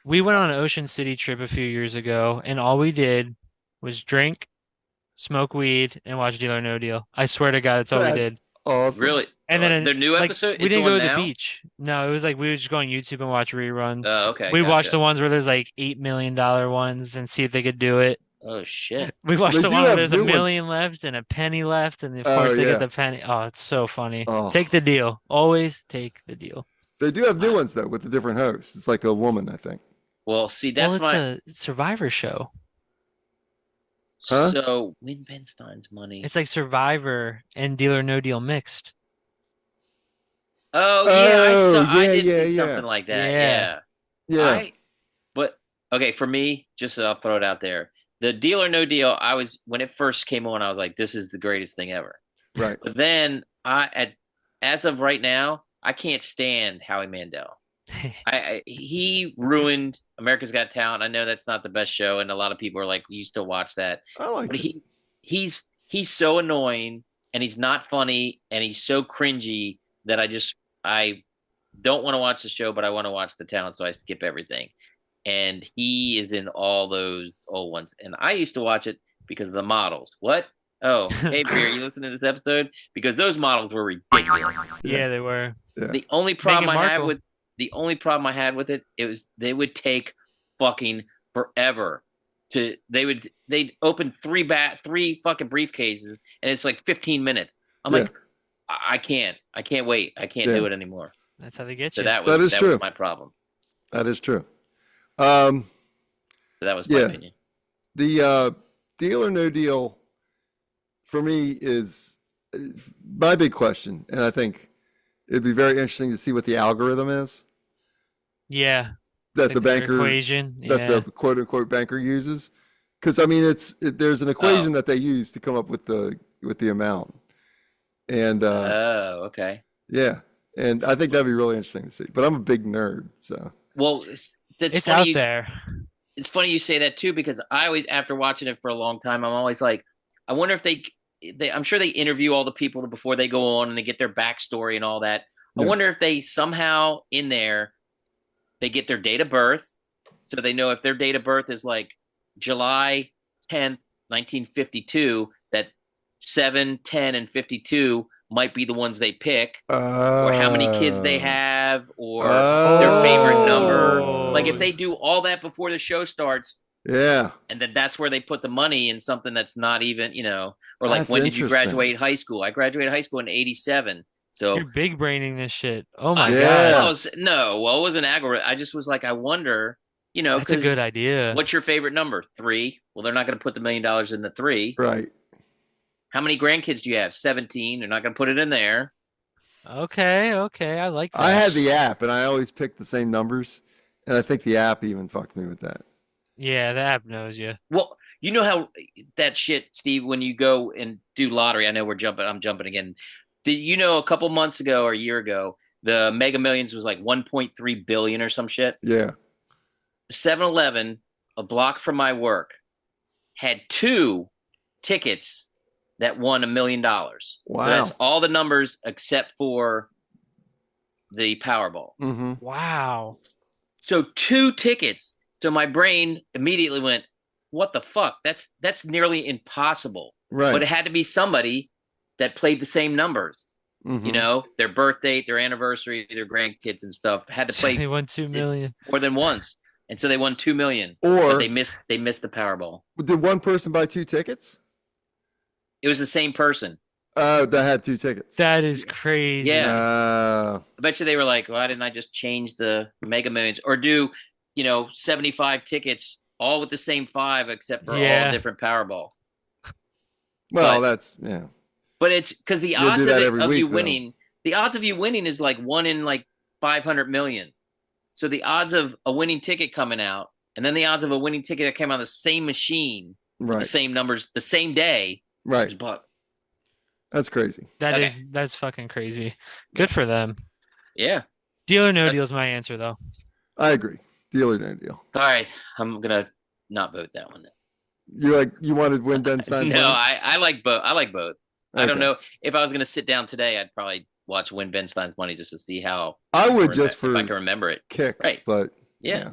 Speaker 4: We went on an Ocean City trip a few years ago, and all we did was drink, smoke weed, and watch Deal or No Deal. I swear to God, that's all we
Speaker 5: That's
Speaker 4: did.
Speaker 5: Awesome.
Speaker 3: Really?
Speaker 4: And then
Speaker 3: their new
Speaker 4: like,
Speaker 3: episode.
Speaker 4: we
Speaker 3: It's
Speaker 4: didn't go
Speaker 3: on
Speaker 4: to the
Speaker 3: now?
Speaker 4: beach. No, it was like we would just go on YouTube and watch reruns.
Speaker 3: Oh, okay,
Speaker 4: We watched
Speaker 3: gotcha.
Speaker 4: the ones where there's like $8 million ones and see if they could do it.
Speaker 3: Oh shit!
Speaker 4: We watched
Speaker 5: They
Speaker 4: the
Speaker 5: do
Speaker 4: one where
Speaker 5: have
Speaker 4: there's a
Speaker 5: new ones.
Speaker 4: million left and a penny left, and of
Speaker 5: Oh,
Speaker 4: course they
Speaker 5: yeah.
Speaker 4: get the penny. Oh, it's so funny.
Speaker 5: Oh.
Speaker 4: Take the deal. Always take the deal.
Speaker 5: They do have new ones though with a different host. It's like a woman, I think.
Speaker 3: Well, see, that's
Speaker 4: Well, it's a Survivor show.
Speaker 5: Huh?
Speaker 3: So win Ben Stein's money.
Speaker 4: It's like Survivor and Deal or No Deal mixed.
Speaker 3: Oh yeah, I
Speaker 5: yeah,
Speaker 3: did
Speaker 5: yeah,
Speaker 3: see
Speaker 5: yeah.
Speaker 3: something like that.
Speaker 4: Yeah.
Speaker 3: Yeah.
Speaker 5: Yeah.
Speaker 3: Okay, for me, just I'll throw it out there. The Deal or No Deal, when it first came on, I was like, this is the greatest thing ever.
Speaker 5: Right.
Speaker 3: But then as of right now, I can't stand Howie Mandel. He ruined America's Got Talent. I know that's not the best show, and a lot of people are like, you still watch that.
Speaker 5: I like
Speaker 3: But
Speaker 5: it.
Speaker 3: he's so annoying, and he's not funny, and he's so cringy that I don't want to watch the show, but I want to watch the talent, so I skip everything. And he is in all those old ones. And I used to watch it because of the models. What? Oh, hey, Beer, you listening to this episode? Because those models were ridiculous.
Speaker 4: Yeah, they were.
Speaker 5: Yeah.
Speaker 3: The only problem
Speaker 4: Meghan
Speaker 3: I had
Speaker 4: Markle.
Speaker 3: with it, they would take fucking forever they'd open three fucking briefcases and it's like 15 minutes. I'm
Speaker 5: Yeah.
Speaker 3: like, I can't wait. I can't
Speaker 5: Yeah.
Speaker 3: do it anymore.
Speaker 4: That's how they get
Speaker 3: So
Speaker 4: you.
Speaker 3: that
Speaker 5: That is
Speaker 3: was
Speaker 5: true.
Speaker 3: my problem.
Speaker 5: That is true. All
Speaker 3: So that was my
Speaker 5: Yeah.
Speaker 3: opinion.
Speaker 5: The Deal or No Deal for me is my big question, and I think it'd be very interesting to see what the algorithm is
Speaker 4: Yeah.
Speaker 5: that
Speaker 4: Like
Speaker 5: the
Speaker 4: their
Speaker 5: banker
Speaker 4: equation.
Speaker 5: that
Speaker 4: Yeah.
Speaker 5: the quote unquote banker uses. Because I mean, there's an equation that they use to come up with the amount, and
Speaker 3: Oh, okay.
Speaker 5: yeah, and I think that'd be really interesting to see. But I'm a big nerd, so
Speaker 3: Well, that's
Speaker 4: It's
Speaker 3: funny.
Speaker 4: out there.
Speaker 3: It's funny you say that too, because I always, after watching it for a long time, I'm always like, I wonder if I'm sure they interview all the people before they go on and they get their backstory and all that. I
Speaker 5: Yeah.
Speaker 3: wonder if they somehow in there they get their date of birth, so they know if their date of birth is like July 10th, 1952, that 7, 10, and 52 might be the ones they pick, or how many kids they have, or their favorite number. Like if they do all that before the show starts,
Speaker 5: yeah,
Speaker 3: and then that's where they put the money in something that's not even, or like
Speaker 5: That's
Speaker 3: when did you
Speaker 5: interesting.
Speaker 3: graduate high school? I graduated high school in 87. So
Speaker 4: You're big braining this shit. Oh my
Speaker 5: Yeah.
Speaker 4: God.
Speaker 3: no, well, it was an algorithm. I just was like, I wonder,
Speaker 4: That's a
Speaker 3: because
Speaker 4: good idea.
Speaker 3: what's your favorite number? 3. Well, they're not going to put the $1 million in the 3.
Speaker 5: right.
Speaker 3: How many grandkids do you have? 17. They're not going to put it in there.
Speaker 4: Okay, I like that.
Speaker 5: I had the app, and I always picked the same numbers, and I think the app even fucked me with that.
Speaker 4: Yeah, the app knows you.
Speaker 3: Well, you know how that shit, Steve, when you go and do lottery, I know I'm jumping again. A couple months ago or a year ago, the Mega Millions was like 1.3 billion or some shit.
Speaker 5: Yeah.
Speaker 3: 7-Eleven, a block from my work, had 2 tickets that won $1 million.
Speaker 5: Wow.
Speaker 3: So that's all the numbers except for the Powerball.
Speaker 5: Mm-hmm.
Speaker 4: Wow.
Speaker 3: So 2 tickets. So my brain immediately went, "What the fuck? That's nearly impossible."
Speaker 5: Right.
Speaker 3: But it had to be somebody that played the same numbers.
Speaker 5: Mm-hmm.
Speaker 3: Their birth date, their anniversary, their grandkids and stuff had to
Speaker 4: They
Speaker 3: play
Speaker 4: won 2 million.
Speaker 3: more than once, and so they won 2 million.
Speaker 5: Or
Speaker 3: But they missed the Powerball.
Speaker 5: did one person buy 2 tickets?
Speaker 3: It was the same person.
Speaker 5: That had 2 tickets.
Speaker 4: That is crazy.
Speaker 3: Yeah. I bet you they were like, "Why didn't I just change the Mega Millions or do 75 tickets all with the same 5 except for all different Powerball?"
Speaker 5: Well,
Speaker 3: But-
Speaker 5: that's yeah.
Speaker 3: But it's because the
Speaker 5: You'll do
Speaker 3: odds
Speaker 5: that
Speaker 3: of
Speaker 5: every
Speaker 3: you
Speaker 5: week, though.
Speaker 3: winning, the odds of you winning is like 1 in like 500 million. So the odds of a winning ticket coming out, and then the odds of a winning ticket that came out of the same machine with
Speaker 5: Right.
Speaker 3: the same numbers the same day was
Speaker 5: Right.
Speaker 3: bought.
Speaker 5: That's crazy.
Speaker 4: That's fucking crazy. Good for them.
Speaker 3: Yeah.
Speaker 4: Deal or no deal is my answer though.
Speaker 5: I agree. Deal or no deal.
Speaker 3: All right. I'm gonna not vote that one.
Speaker 5: You wanted Win Ben Stein's
Speaker 3: No,
Speaker 5: money?
Speaker 3: I like both. I like both. I don't
Speaker 5: Okay.
Speaker 3: know if I was gonna sit down today, I'd probably watch Win Ben Stein's Money just to see how
Speaker 5: I would
Speaker 3: if
Speaker 5: just for
Speaker 3: I can remember it.
Speaker 5: kicks,
Speaker 3: Right.
Speaker 5: but
Speaker 3: Yeah.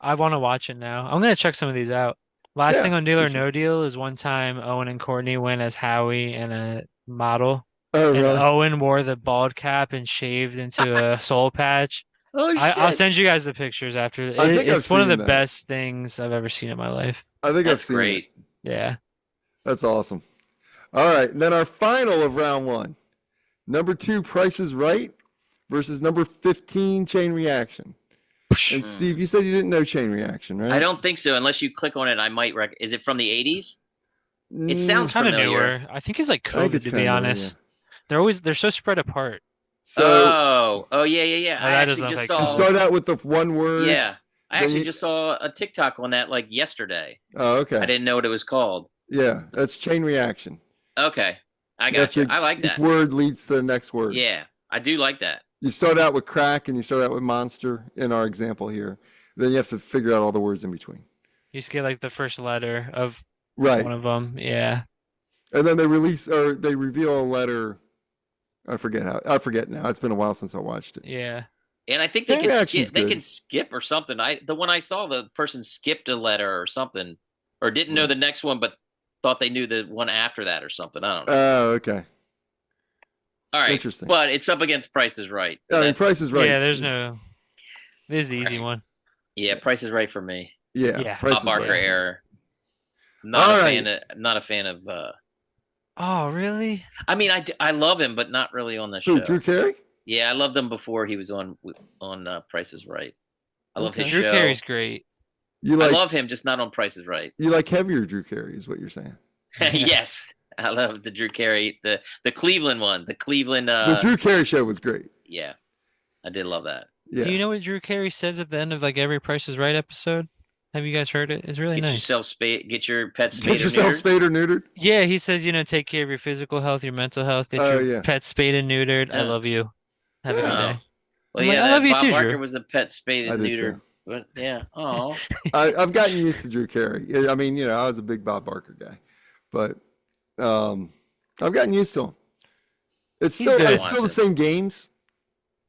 Speaker 4: I want to watch it now. I'm gonna check some of these out. Last
Speaker 5: Yeah,
Speaker 4: thing on Deal
Speaker 5: for
Speaker 4: or
Speaker 5: sure.
Speaker 4: No Deal is one time Owen and Courtney went as Howie and a model.
Speaker 5: Oh,
Speaker 4: And
Speaker 5: really?
Speaker 4: Owen wore the bald cap and shaved into a soul patch.
Speaker 3: Oh shit.
Speaker 4: I'll send you guys the pictures after.
Speaker 5: I think
Speaker 4: It's
Speaker 5: I've
Speaker 4: one of the
Speaker 5: seen that.
Speaker 4: best things I've ever seen in my life.
Speaker 5: I think
Speaker 3: That's
Speaker 5: I've seen
Speaker 3: great.
Speaker 5: it.
Speaker 4: Yeah.
Speaker 5: That's awesome. All right, and then our final of round 1. Number 2, Price is Right versus number 15, Chain Reaction. And Steve, you said you didn't know Chain Reaction, right?
Speaker 3: I don't think so. Unless you click on it, I might Is it from the 80s? It sounds
Speaker 4: Kind of
Speaker 3: familiar.
Speaker 4: newer. I think it's like
Speaker 5: I think
Speaker 4: COVID
Speaker 5: it's
Speaker 4: to
Speaker 5: kinda
Speaker 4: be
Speaker 5: newer,
Speaker 4: honest. They're so spread apart.
Speaker 5: So
Speaker 3: Oh, yeah.
Speaker 4: Oh,
Speaker 3: I
Speaker 4: that
Speaker 3: actually
Speaker 4: doesn't
Speaker 3: just
Speaker 4: look like
Speaker 5: you
Speaker 3: saw.
Speaker 5: start out with the one word.
Speaker 3: Yeah, I
Speaker 5: then
Speaker 3: actually
Speaker 5: you-
Speaker 3: just saw a TikTok on that like yesterday.
Speaker 5: Oh, okay.
Speaker 3: I didn't know what it was called.
Speaker 5: Yeah, that's Chain Reaction.
Speaker 3: Okay, I
Speaker 5: You have
Speaker 3: got you.
Speaker 5: to-
Speaker 3: I like
Speaker 5: Each
Speaker 3: that.
Speaker 5: word leads to the next word.
Speaker 3: Yeah, I do like that.
Speaker 5: You start out with crack and you start out with monster in our example here. Then you have to figure out all the words in between.
Speaker 4: You just get like the first letter of
Speaker 5: Right.
Speaker 4: one of them. Yeah.
Speaker 5: And then they reveal a letter. I forget now. It's been a while since I watched it.
Speaker 4: Yeah.
Speaker 3: And I think they
Speaker 5: Chain
Speaker 3: can
Speaker 5: Reaction's
Speaker 3: skip. They
Speaker 5: good.
Speaker 3: can skip or something. The one I saw, the person skipped a letter or something, or didn't know the next one, but thought they knew the one after that or something. I don't know.
Speaker 5: Oh, okay.
Speaker 3: All right,
Speaker 5: interesting.
Speaker 3: But it's up against Price is Right.
Speaker 5: I mean,
Speaker 3: That-
Speaker 5: Price is Right.
Speaker 4: Yeah, there's no. This is the easy
Speaker 3: Right.
Speaker 4: one.
Speaker 3: yeah, Price is Right for me.
Speaker 5: Yeah.
Speaker 4: Yeah.
Speaker 5: Price
Speaker 3: Bob
Speaker 5: is
Speaker 3: Barker
Speaker 5: Right.
Speaker 3: error.
Speaker 5: All
Speaker 3: Not a
Speaker 5: right.
Speaker 3: fan. Not a fan of.
Speaker 4: Oh, really?
Speaker 3: I mean, I love him, but not really on the
Speaker 5: Who,
Speaker 3: show.
Speaker 5: Drew Carey?
Speaker 3: Yeah, I loved him before he was on Price is Right. I love
Speaker 5: Okay.
Speaker 3: his
Speaker 4: Drew
Speaker 3: show.
Speaker 4: Carey's great.
Speaker 5: You
Speaker 3: I
Speaker 5: like
Speaker 3: love him, just not on Price is Right.
Speaker 5: you like heavier Drew Carey is what you're saying.
Speaker 3: Yes, I love the Drew Carey, the Cleveland one, the Cleveland.
Speaker 5: The Drew Carey show was great.
Speaker 3: Yeah, I did love that.
Speaker 5: Yeah.
Speaker 4: Do you know what Drew Carey says at the end of like every Price is Right episode? Have you guys heard it? It's really
Speaker 3: Get
Speaker 4: nice.
Speaker 3: yourself spayed. Get your pet spayed.
Speaker 5: Get yourself spayed or neutered.
Speaker 4: Yeah, he says, take care of your physical health, your mental health, get
Speaker 5: Oh,
Speaker 4: your
Speaker 5: yeah.
Speaker 4: pet spayed and neutered. I
Speaker 3: Yeah.
Speaker 4: love you. Have a good
Speaker 3: Oh.
Speaker 4: day.
Speaker 3: Well,
Speaker 4: I'm like,
Speaker 3: yeah,
Speaker 4: I love you
Speaker 3: Bob
Speaker 4: too,
Speaker 3: Barker
Speaker 4: Drew.
Speaker 3: was the pet spayed
Speaker 5: I
Speaker 3: and
Speaker 5: did
Speaker 3: neutered.
Speaker 5: too.
Speaker 3: But yeah, oh,
Speaker 5: I've gotten used to Drew Carey. I mean, I was a big Bob Barker guy, but I've gotten used to him. It's
Speaker 4: He's
Speaker 5: still
Speaker 4: good.
Speaker 5: it's still the same games.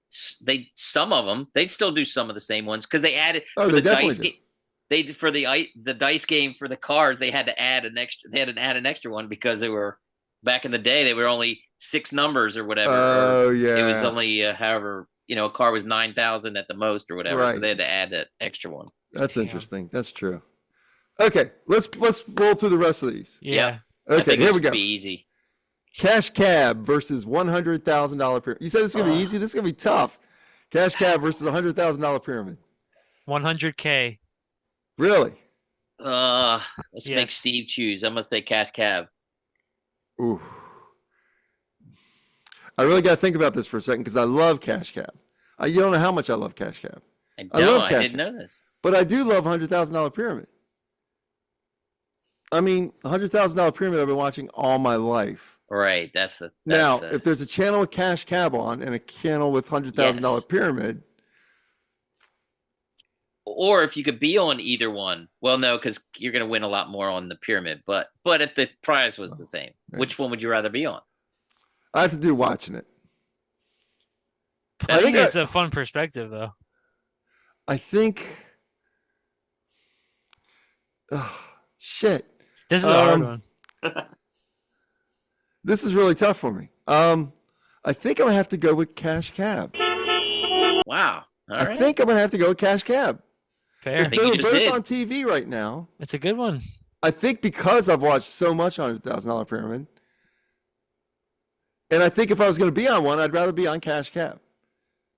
Speaker 3: some of them they still do some of the same ones because they added
Speaker 5: Oh,
Speaker 3: for
Speaker 5: they
Speaker 3: the dice
Speaker 5: definitely
Speaker 3: game. They for the dice game for the cards. They had to add an extra. They had to add an extra one because they were back in the day. They were only 6 numbers or whatever.
Speaker 5: Oh,
Speaker 3: or
Speaker 5: yeah.
Speaker 3: it was only however a car was 9,000 at the most or whatever. So
Speaker 5: Right.
Speaker 3: they had to add that extra one.
Speaker 5: That's
Speaker 4: Damn.
Speaker 5: interesting. That's true. Okay, let's roll through the rest of these.
Speaker 4: Yeah.
Speaker 3: I
Speaker 5: Okay,
Speaker 3: think
Speaker 5: here
Speaker 3: this
Speaker 5: we
Speaker 3: would
Speaker 5: go.
Speaker 3: be easy.
Speaker 5: Cash cab versus $100,000 pyramid. You said this is gonna be easy. This is gonna be tough. Cash cab versus $100,000 pyramid.
Speaker 4: 100K.
Speaker 5: Really?
Speaker 3: Let's make
Speaker 4: Yes.
Speaker 3: Steve choose. I'm gonna say Cash Cab.
Speaker 5: Ooh. I really got to think about this for a second because I love Cash Cab. You don't know how much I love Cash Cab,
Speaker 3: I
Speaker 5: I
Speaker 3: don't.
Speaker 5: love
Speaker 3: I
Speaker 5: Cash
Speaker 3: didn't
Speaker 5: Cab.
Speaker 3: know this.
Speaker 5: but I do love $100,000 pyramid. I mean, $100,000 pyramid I've been watching all my life.
Speaker 3: Right. That's the.
Speaker 5: Now,
Speaker 3: the,
Speaker 5: if there's a channel with Cash Cab on and a channel with $100,000
Speaker 3: Yes.
Speaker 5: pyramid,
Speaker 3: or if you could be on either one. Well, no, because you're going to win a lot more on the pyramid. But if the prize was the same,
Speaker 5: yeah.
Speaker 3: which one would you rather be on?
Speaker 5: I have to do watching it.
Speaker 4: I think
Speaker 5: think
Speaker 4: it's a fun perspective, though.
Speaker 5: I think. Oh, shit.
Speaker 4: This is a hard one.
Speaker 5: This is really tough for me. I think I'm gonna have to go with Cash Cab.
Speaker 3: Wow. All
Speaker 5: I
Speaker 3: right.
Speaker 5: think I'm gonna have to go with Cash Cab.
Speaker 4: Fair.
Speaker 5: If
Speaker 3: think
Speaker 5: they
Speaker 3: you
Speaker 5: were
Speaker 3: just
Speaker 5: both
Speaker 3: did.
Speaker 5: on TV right now,
Speaker 4: It's a good one.
Speaker 5: I think because I've watched so much $100,000 pyramid, and I think if I was gonna be on one, I'd rather be on Cash Cab.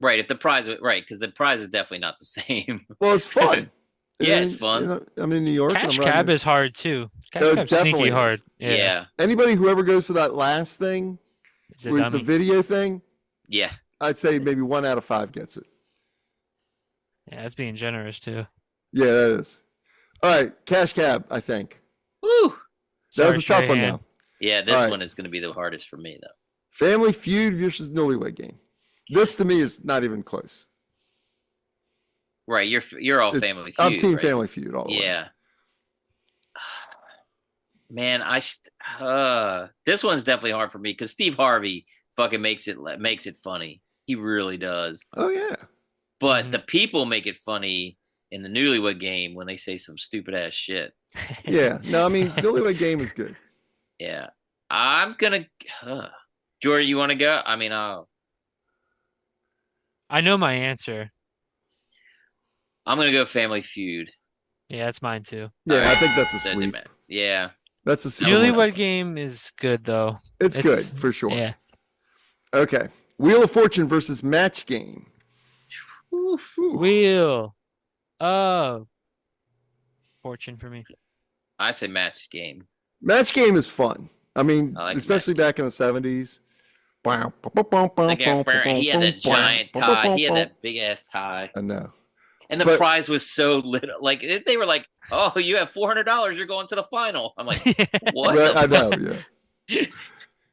Speaker 3: Right. If the prize, right, because the prize is definitely not the same.
Speaker 5: Well, it's fun.
Speaker 3: Yeah,
Speaker 5: I
Speaker 3: it's fun.
Speaker 5: I'm in New York. and
Speaker 4: Cash
Speaker 5: I'm
Speaker 4: Cab
Speaker 5: riding-
Speaker 4: is hard, too. Cash
Speaker 5: Oh,
Speaker 4: Cab's
Speaker 5: definitely
Speaker 4: sneaky
Speaker 5: is.
Speaker 4: hard.
Speaker 3: Yeah.
Speaker 5: Anybody who ever goes for that last thing
Speaker 4: It's a
Speaker 5: with
Speaker 4: dummy.
Speaker 5: the video thing,
Speaker 3: Yeah.
Speaker 5: I'd say maybe 1 out of 5 gets it.
Speaker 4: Yeah, that's being generous, too.
Speaker 5: Yeah, that is. All right, Cash Cab, I think.
Speaker 3: Woo.
Speaker 5: That was a
Speaker 4: Sorry,
Speaker 5: tough one,
Speaker 4: Strahan.
Speaker 5: though.
Speaker 3: Yeah. This
Speaker 5: All right.
Speaker 3: one is going to be the hardest for me, though.
Speaker 5: Family Feud versus Newlywed Game. This, to me, is not even close.
Speaker 3: Right. You're all
Speaker 5: It's-
Speaker 3: Family Feud.
Speaker 5: I'm Team
Speaker 3: right?
Speaker 5: Family Feud all the way.
Speaker 3: Yeah. Man, this one's definitely hard for me because Steve Harvey fucking makes it funny. He really does.
Speaker 5: Oh, yeah.
Speaker 3: But
Speaker 4: Mhm.
Speaker 3: the people make it funny in the Newlywed Game when they say some stupid ass shit.
Speaker 5: Yeah. No, I mean, Newlywed Game is good.
Speaker 3: Yeah, I'm gonna. Jordan, you want to go? I mean,
Speaker 4: I know my answer.
Speaker 3: I'm gonna go Family Feud.
Speaker 4: Yeah, that's mine, too.
Speaker 5: Yeah, I think that's a
Speaker 3: That didn't
Speaker 5: sweep.
Speaker 3: matter. Yeah,
Speaker 5: That's a sweep.
Speaker 4: Newlywed Game is good, though.
Speaker 5: It's good,
Speaker 4: It's-
Speaker 5: for sure.
Speaker 4: Yeah.
Speaker 5: Okay. Wheel of Fortune versus Match Game.
Speaker 4: Wheel of Fortune for me.
Speaker 3: I say match game.
Speaker 5: Match Game is fun. I mean,
Speaker 3: I like
Speaker 5: especially
Speaker 3: Match Game.
Speaker 5: back in the 70s.
Speaker 3: Like, he had that giant tie. He had that big ass tie,
Speaker 5: I know.
Speaker 3: and the
Speaker 5: But-
Speaker 3: prize was so little. Like they were like, "Oh, you have $400. You're going to the final." I'm like, "What?"
Speaker 5: Right,
Speaker 3: the
Speaker 5: I know,
Speaker 3: fuck?
Speaker 5: yeah.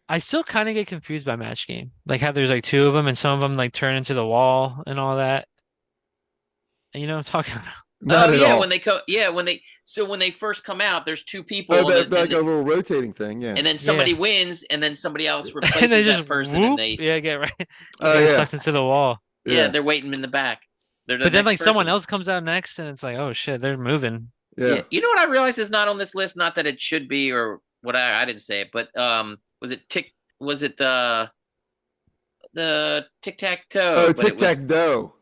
Speaker 4: I still kind of get confused by Match Game. Like how there's like 2 of them and some of them like turn into the wall and all that. You know what I'm talking about?
Speaker 5: Not
Speaker 3: Oh
Speaker 5: at
Speaker 3: yeah,
Speaker 5: all.
Speaker 3: when they come, when they first come out, there's 2 people,
Speaker 5: Oh,
Speaker 3: and,
Speaker 5: like
Speaker 3: then,
Speaker 5: a little rotating thing, yeah.
Speaker 3: and then somebody wins, and then somebody else
Speaker 4: And
Speaker 3: replaces
Speaker 4: they
Speaker 3: that
Speaker 4: just
Speaker 3: person,
Speaker 4: whoop.
Speaker 3: and they
Speaker 4: Yeah, get right.
Speaker 5: Oh,
Speaker 4: Get
Speaker 5: yeah.
Speaker 4: sucked into the wall.
Speaker 3: yeah, they're waiting in the back. They're the
Speaker 4: But then
Speaker 3: next
Speaker 4: like someone
Speaker 3: person.
Speaker 4: else comes out next and it's like, oh shit, they're moving.
Speaker 5: Yeah.
Speaker 3: Yeah. You know what I realized is not on this list? Not that it should be, or what I didn't say it, but was it the tic tac toe?
Speaker 5: Oh, Tic Tac Doe.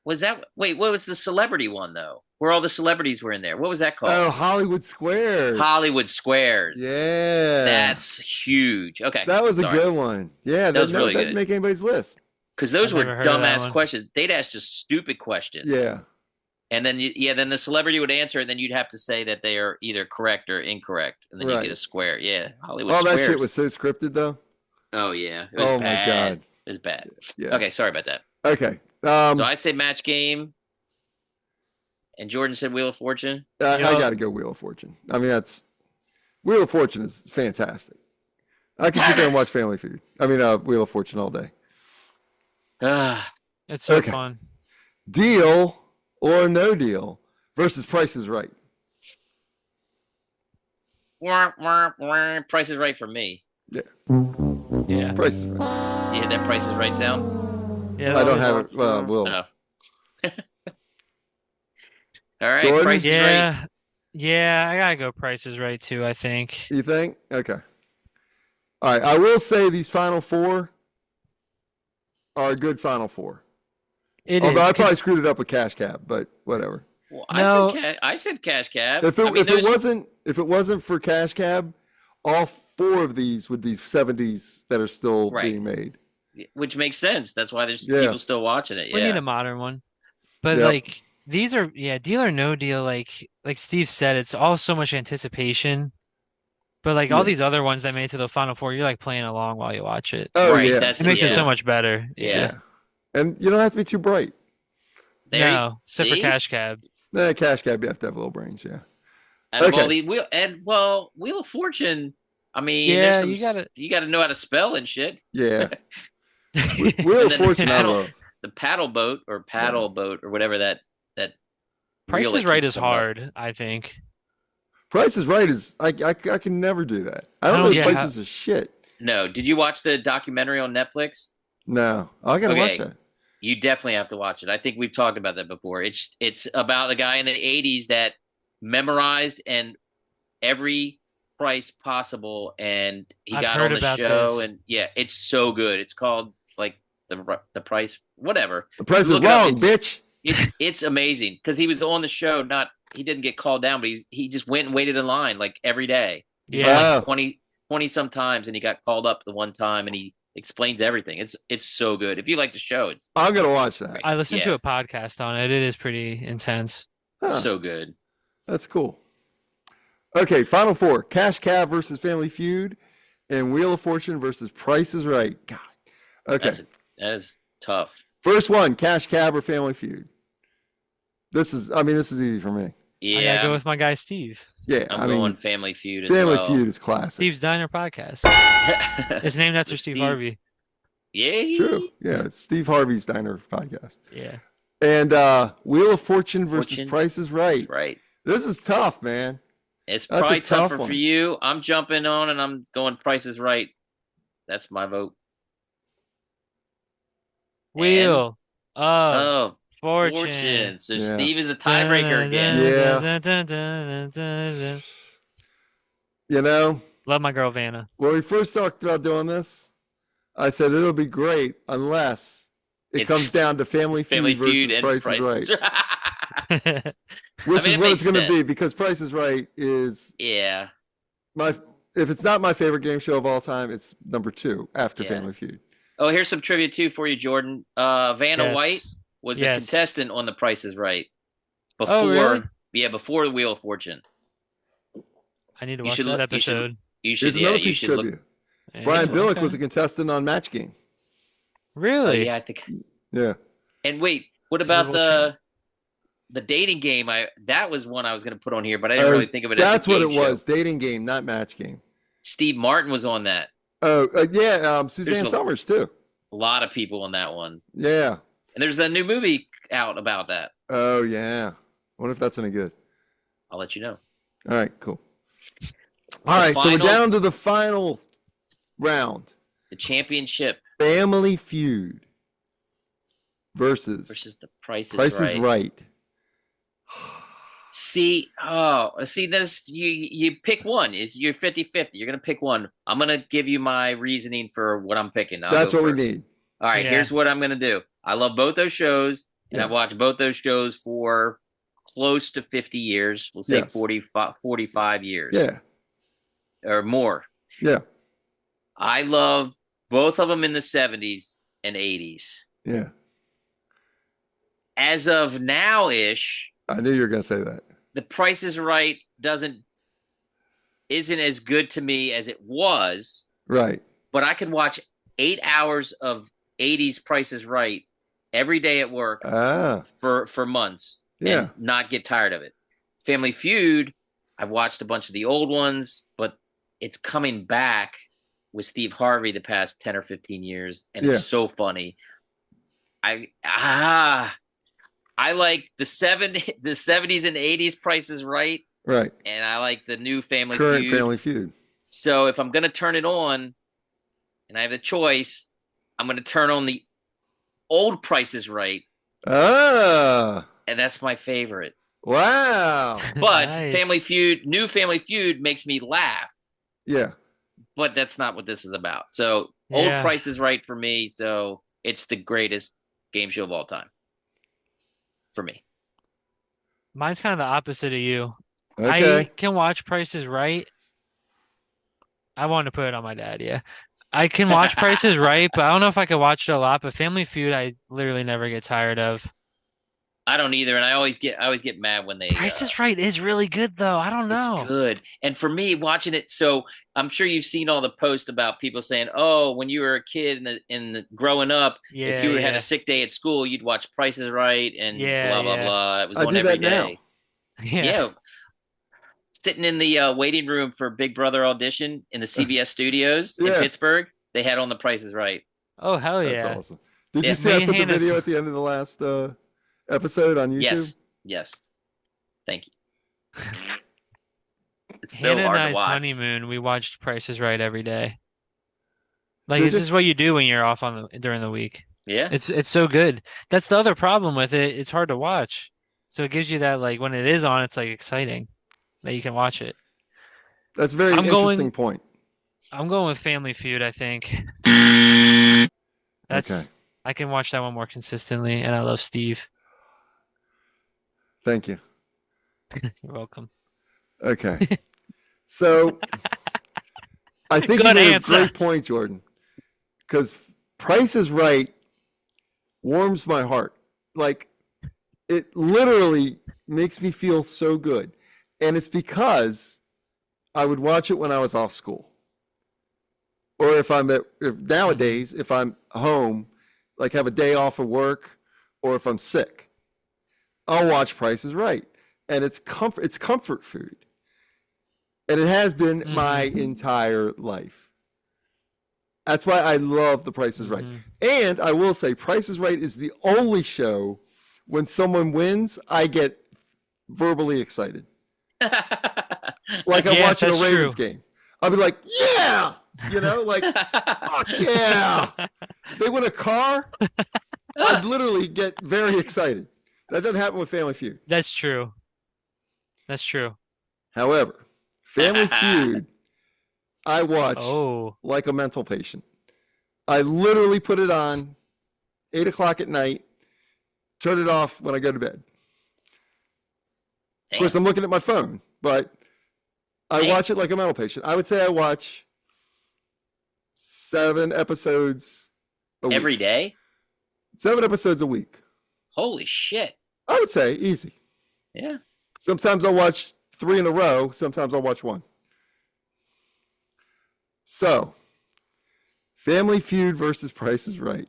Speaker 3: Was that? Wait, what was the celebrity one though? Where all the celebrities were in there? What was that called?
Speaker 5: Oh, Hollywood Squares.
Speaker 3: Hollywood Squares.
Speaker 5: Yeah.
Speaker 3: That's huge. Okay,
Speaker 5: That was a
Speaker 3: sorry.
Speaker 5: good one. Yeah,
Speaker 3: That was really
Speaker 5: didn't
Speaker 3: good.
Speaker 5: make anybody's list.
Speaker 3: Because those
Speaker 4: I've
Speaker 3: were
Speaker 4: never heard of that
Speaker 3: dumbass
Speaker 4: one.
Speaker 3: questions. They'd ask just stupid questions.
Speaker 5: Yeah.
Speaker 3: And then then the celebrity would answer, and then you'd have to say that they are either correct or incorrect, and then you
Speaker 5: Right.
Speaker 3: get a square. Yeah, Hollywood
Speaker 5: All that
Speaker 3: Squares.
Speaker 5: shit was so scripted, though.
Speaker 3: Oh yeah, it was
Speaker 5: Oh,
Speaker 3: bad.
Speaker 5: my God.
Speaker 3: It was bad.
Speaker 5: Yeah.
Speaker 3: Okay, sorry about that.
Speaker 5: Okay.
Speaker 3: So I say match game, and Jordan said Wheel of Fortune.
Speaker 5: I
Speaker 4: Yup.
Speaker 5: got to go Wheel of Fortune. I mean, Wheel of Fortune is fantastic. I can sit there and watch Family Feud. I mean, Wheel of Fortune all day.
Speaker 4: It's so
Speaker 5: Okay.
Speaker 4: fun.
Speaker 5: Deal or no deal versus Price is Right.
Speaker 3: Price is Right for me.
Speaker 5: Yeah.
Speaker 4: Yeah.
Speaker 5: Price is Right.
Speaker 3: You hit that Price is Right sound?
Speaker 4: Yeah.
Speaker 5: I don't
Speaker 4: always
Speaker 5: have
Speaker 4: watch
Speaker 5: it. Well,
Speaker 4: for-
Speaker 5: we'll.
Speaker 3: No. All right,
Speaker 5: Jordan?
Speaker 3: Price is Right.
Speaker 4: Yeah. Yeah, I gotta go Price is Right too, I think.
Speaker 5: You think? Okay. All right. I will say these final four are a good final four.
Speaker 4: It
Speaker 5: Although
Speaker 4: is,
Speaker 5: I probably
Speaker 4: 'cause-
Speaker 5: screwed it up with Cash Cab, but whatever.
Speaker 3: Well,
Speaker 4: No.
Speaker 3: I said Cash Cab.
Speaker 5: If
Speaker 3: I mean,
Speaker 5: it
Speaker 3: there's-
Speaker 5: wasn't for Cash Cab, all four of these would be 70s that are still
Speaker 3: Right.
Speaker 5: being made.
Speaker 3: which makes sense. That's why there's
Speaker 5: Yeah.
Speaker 3: people still watching it.
Speaker 4: we
Speaker 3: Yeah.
Speaker 4: need a modern one. But
Speaker 5: Yep.
Speaker 4: like these are Deal or No Deal, like Steve said, it's all so much anticipation. But like all
Speaker 5: Yeah.
Speaker 4: these other ones that made it to the final four, you're like playing along while you watch it.
Speaker 5: Oh
Speaker 3: Right,
Speaker 5: yeah.
Speaker 3: that's-
Speaker 4: It makes it so
Speaker 3: yeah.
Speaker 4: much better.
Speaker 3: Yeah.
Speaker 5: And you don't have to be too bright.
Speaker 3: There you-
Speaker 4: No, except for
Speaker 3: see?
Speaker 4: Cash Cab.
Speaker 5: Cash Cab, you have to have little brains, yeah.
Speaker 3: Out of all
Speaker 5: Okay.
Speaker 3: these Wheel of Fortune. I mean,
Speaker 4: Yeah,
Speaker 3: there's some, you gotta know how to spell and shit.
Speaker 5: Yeah. Wheel
Speaker 3: And
Speaker 5: of
Speaker 3: then
Speaker 5: Fortune, I
Speaker 3: paddle-
Speaker 5: love.
Speaker 3: The paddle boat or paddle boat or whatever that
Speaker 4: Price
Speaker 3: reel
Speaker 4: is
Speaker 3: that
Speaker 4: Right
Speaker 3: keeps
Speaker 4: is
Speaker 3: coming up.
Speaker 4: hard, I think.
Speaker 5: Price is Right is I can never do that. I don't
Speaker 4: don't
Speaker 5: know
Speaker 4: get
Speaker 5: Prices is shit.
Speaker 3: No, did you watch the documentary on Netflix?
Speaker 5: No. I gotta watch
Speaker 3: Okay.
Speaker 5: that.
Speaker 3: You definitely have to watch it. I think we've talked about that before. It's about a guy in the 80s that memorized and every price possible, and he
Speaker 4: I've
Speaker 3: got
Speaker 4: heard
Speaker 3: on the
Speaker 4: about
Speaker 3: show,
Speaker 4: this.
Speaker 3: and yeah, it's so good. It's called like the price, whatever.
Speaker 5: The price is
Speaker 3: Look it up.
Speaker 5: wrong, bitch.
Speaker 3: It's amazing because he was on the show. He didn't get called down, but he just went and waited in line like every day. He's on
Speaker 4: Yeah.
Speaker 3: like 20 some times, and he got called up the one time, and he explains everything. It's so good. If you like the show, it's
Speaker 5: I'm gonna watch that.
Speaker 4: I listened
Speaker 3: Yeah.
Speaker 4: to a podcast on it. It is pretty intense.
Speaker 5: Huh.
Speaker 3: so good.
Speaker 5: That's cool. Okay, final four. Cash Cab versus Family Feud and Wheel of Fortune versus Price is Right. God. Okay.
Speaker 3: That is tough.
Speaker 5: First one, Cash Cab or Family Feud. This is easy for me.
Speaker 4: I
Speaker 3: Yeah,
Speaker 4: gotta go with my guy Steve.
Speaker 5: Yeah,
Speaker 3: I'm
Speaker 5: I
Speaker 3: going
Speaker 5: mean,
Speaker 3: Family Feud as
Speaker 5: Family
Speaker 3: well.
Speaker 5: Feud is classic.
Speaker 4: Steve's Diner Podcast. It's named after
Speaker 3: The
Speaker 4: Steve
Speaker 3: Steve's-
Speaker 4: Harvey.
Speaker 3: Yeah,
Speaker 5: It's true. Yeah, it's Steve Harvey's Diner podcast.
Speaker 4: Yeah.
Speaker 5: And Wheel of Fortune versus
Speaker 3: Fortune.
Speaker 5: Price is Right.
Speaker 3: Right.
Speaker 5: This is tough, man.
Speaker 3: It's
Speaker 5: That's a
Speaker 3: probably
Speaker 5: tough
Speaker 3: tougher
Speaker 5: one.
Speaker 3: for you. I'm jumping on and I'm going Price is Right. That's my vote.
Speaker 4: Wheel of
Speaker 3: Oh,
Speaker 4: Fortune.
Speaker 3: Fortune. So
Speaker 5: Yeah.
Speaker 3: Steve is the tiebreaker again.
Speaker 5: Yeah.
Speaker 4: Yeah.
Speaker 5: You know,
Speaker 4: Love my girl Vanna.
Speaker 5: when we first talked about doing this, I said it'll be great unless it
Speaker 3: It's
Speaker 5: comes down to Family Feud
Speaker 3: Family
Speaker 5: versus
Speaker 3: Feud and
Speaker 5: Price is Right.
Speaker 3: Right.
Speaker 5: Which
Speaker 3: mean,
Speaker 5: is
Speaker 3: it
Speaker 5: what it's
Speaker 3: makes
Speaker 5: going to be
Speaker 3: sense.
Speaker 5: because Price is Right is
Speaker 3: Yeah.
Speaker 5: if it's not my favorite game show of all time, it's number 2 after
Speaker 3: Yeah.
Speaker 5: Family Feud.
Speaker 3: Oh, here's some trivia too for you, Jordan. Vanna
Speaker 4: Yes.
Speaker 3: White was the
Speaker 4: Yes.
Speaker 3: contestant on The Price is Right. Before,
Speaker 4: Oh, really?
Speaker 3: Yeah, before the Wheel of Fortune.
Speaker 4: I need to
Speaker 3: You
Speaker 4: watch
Speaker 3: should
Speaker 4: that
Speaker 3: look- you should-
Speaker 4: episode.
Speaker 3: You should,
Speaker 5: Here's
Speaker 3: yeah,
Speaker 5: another
Speaker 3: you
Speaker 5: piece
Speaker 3: should
Speaker 5: of
Speaker 3: look.
Speaker 5: trivia.
Speaker 4: Yeah,
Speaker 5: Brian Billick
Speaker 4: okay.
Speaker 5: was a contestant on Match Game.
Speaker 3: Oh,
Speaker 4: Really?
Speaker 3: yeah, I think.
Speaker 5: Yeah.
Speaker 3: And wait, what
Speaker 4: It's a
Speaker 3: about
Speaker 4: good little
Speaker 3: the dating game? That was one I was going to put on here, but I didn't really think of it
Speaker 5: That's
Speaker 3: as a
Speaker 5: what
Speaker 3: game
Speaker 5: it
Speaker 3: show.
Speaker 5: was. Dating game, not Match Game.
Speaker 3: Steve Martin was on that.
Speaker 5: Oh, yeah. Suzanne
Speaker 3: There's a-
Speaker 5: Summers, too.
Speaker 3: A lot of people on that one.
Speaker 5: Yeah.
Speaker 3: And there's a new movie out about that.
Speaker 5: Oh, yeah. Wonder if that's any good.
Speaker 3: I'll let you know.
Speaker 5: All right, cool. All right, so we're
Speaker 3: final-
Speaker 5: down to the final round.
Speaker 3: The championship
Speaker 5: Family Feud versus
Speaker 3: versus The Price is
Speaker 5: Price
Speaker 3: Right.
Speaker 5: is Right.
Speaker 3: See, this you pick one. You're 50-50. You're gonna pick one. I'm gonna give you my reasoning for what I'm picking. I'll
Speaker 5: That's
Speaker 3: go
Speaker 5: what
Speaker 3: first.
Speaker 5: we need.
Speaker 3: All right,
Speaker 4: Yeah.
Speaker 3: here's what I'm gonna do. I love both those shows, and I've
Speaker 5: Yes.
Speaker 3: watched both those shows for close to 50 years. We'll say
Speaker 5: Yes.
Speaker 3: 45 years
Speaker 5: Yeah.
Speaker 3: or more.
Speaker 5: Yeah.
Speaker 3: I love both of them in the 70s and 80s.
Speaker 5: Yeah.
Speaker 3: As of now-ish,
Speaker 5: I knew you were going to say that.
Speaker 3: The Price is Right isn't as good to me as it was,
Speaker 5: Right.
Speaker 3: but I can watch 8 hours of 80s Price is Right every day at work for months and not get tired of it. Family Feud, I've watched a bunch of the old ones, but it's coming back with Steve Harvey the past 10 or 15 years, and it's so funny. I like the 70s and 80s Price is Right.
Speaker 5: Right.
Speaker 3: And I like the new Family
Speaker 5: Feud.
Speaker 3: So if I'm going to turn it on and I have the choice, I'm going to turn on the old Price is Right.
Speaker 5: Ah.
Speaker 3: And that's my favorite.
Speaker 5: Wow.
Speaker 3: But
Speaker 4: Nice.
Speaker 3: new Family Feud makes me laugh.
Speaker 5: Yeah.
Speaker 3: But that's not what this is about. So old Price is Right for me. So it's the greatest game show of all time for me.
Speaker 4: Mine's kind of the opposite of you.
Speaker 5: Okay.
Speaker 4: I can watch Price is Right. I want to put it on my dad, yeah. I can watch Price is Right, but I don't know if I could watch it a lot. But Family Feud, I literally never get tired of.
Speaker 3: I don't either, and I always get mad when they
Speaker 4: Price is Right is really good though. I don't know.
Speaker 3: It's good. And for me, watching it, so I'm sure you've seen all the posts about people saying, "Oh, when you were a kid growing up, if you had a sick day at school, you'd watch Price is Right and blah blah blah." It was on every day. Yeah. Sitting in the waiting room for Big Brother audition in the CBS studios in Pittsburgh, they had on the Price is Right.
Speaker 4: Oh hell yeah!
Speaker 5: That's awesome. Did you see I put the video at the end of the last episode on YouTube?
Speaker 3: Yes. Thank you. It's so
Speaker 4: Hannah
Speaker 3: hard
Speaker 4: and
Speaker 3: to
Speaker 4: I's
Speaker 3: watch.
Speaker 4: honeymoon, we watched Price is Right every day. Like this is what you do when you're off during the week.
Speaker 3: Yeah.
Speaker 4: It's so good. That's the other problem with it. It's hard to watch. So it gives you that, like, when it is on, it's like exciting that you can watch it.
Speaker 5: That's a very interesting point.
Speaker 4: I'm going with Family Feud, I think. I can watch that one more consistently, and I love Steve.
Speaker 5: Thank you.
Speaker 4: You're welcome.
Speaker 5: Okay. So I think you made a great point, Jordan, because Price is Right warms my heart. Like, it literally makes me feel so good. And it's because I would watch it when I was off school. Or if nowadays, if I'm home, like have a day off of work, or if I'm sick, I'll watch Price is Right. And it's comfort food. And it has been my entire life. That's why I love The Price is Right. And I will say, Price is Right is the only show when someone wins, I get verbally excited. Like I'm watching a Ravens game. I'll be like, yeah! You know, like, fuck yeah! They win a car, I'd literally get very excited. That doesn't happen with Family Feud.
Speaker 4: That's true.
Speaker 5: However, Family Feud, I watch like a mental patient. I literally put it on 8 o'clock at night, turn it off when I go to bed. Of course, I'm looking at my phone, but I watch it like a mental patient. I would say I watch 7 episodes a week.
Speaker 3: Every day?
Speaker 5: 7 episodes a week.
Speaker 3: Holy shit.
Speaker 5: I would say easy.
Speaker 3: Yeah.
Speaker 5: Sometimes I'll watch 3 in a row. Sometimes I'll watch 1. So, Family Feud versus Price is Right.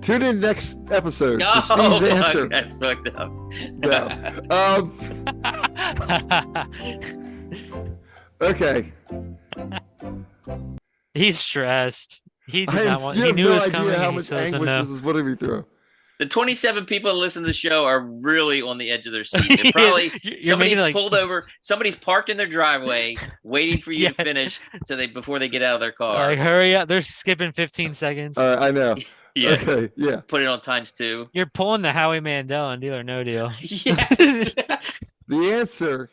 Speaker 5: Tune in next episode for Steve's answer.
Speaker 3: That's fucked up.
Speaker 5: No. Okay.
Speaker 4: He's stressed. He did not want.
Speaker 5: You
Speaker 4: He
Speaker 5: have
Speaker 4: knew
Speaker 5: no
Speaker 4: it was
Speaker 5: idea
Speaker 4: coming.
Speaker 5: how
Speaker 4: He
Speaker 5: much
Speaker 4: still doesn't
Speaker 5: anguish
Speaker 4: know.
Speaker 5: this is putting me through.
Speaker 3: The 27 people that listen to the show are really on the edge of their seat. They're probably somebody's pulled over, somebody's parked in their driveway, waiting for you to finish before they get out of their car.
Speaker 4: Like, hurry up! They're skipping 15 seconds.
Speaker 5: I know.
Speaker 3: Yeah.
Speaker 5: Okay. Yeah.
Speaker 3: Put it on ×2.
Speaker 4: You're pulling the Howie Mandel on Deal or No Deal.
Speaker 3: Yes.
Speaker 5: The answer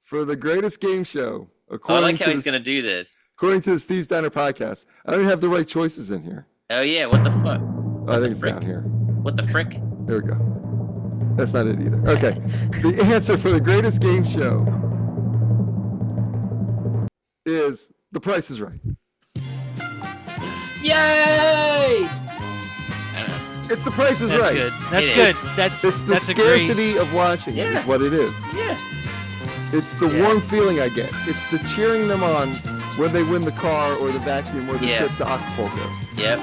Speaker 5: for the greatest game show,
Speaker 3: I
Speaker 5: according
Speaker 3: like how
Speaker 5: to
Speaker 3: he's going to do this.
Speaker 5: According to the Steve Steiner podcast, I don't even have the right choices in here.
Speaker 3: Oh, yeah. What the fuck?
Speaker 5: I think it's down here.
Speaker 3: What the frick?
Speaker 5: There we go. That's not it either. Okay. The answer for the greatest game show is The Price is Right.
Speaker 3: Yay! I don't know.
Speaker 5: It's The Price is
Speaker 4: That's
Speaker 5: Right.
Speaker 4: good. That's
Speaker 3: It
Speaker 4: good.
Speaker 3: is.
Speaker 4: That's
Speaker 5: It's the
Speaker 4: that's a great.
Speaker 5: scarcity of watching it
Speaker 3: Yeah.
Speaker 5: is what it is.
Speaker 3: Yeah.
Speaker 5: It's the
Speaker 4: Yeah.
Speaker 5: warm feeling I get. It's the cheering them on when they win the car or the vacuum or the
Speaker 3: Yeah.
Speaker 5: trip to Acapulco.
Speaker 3: Yep.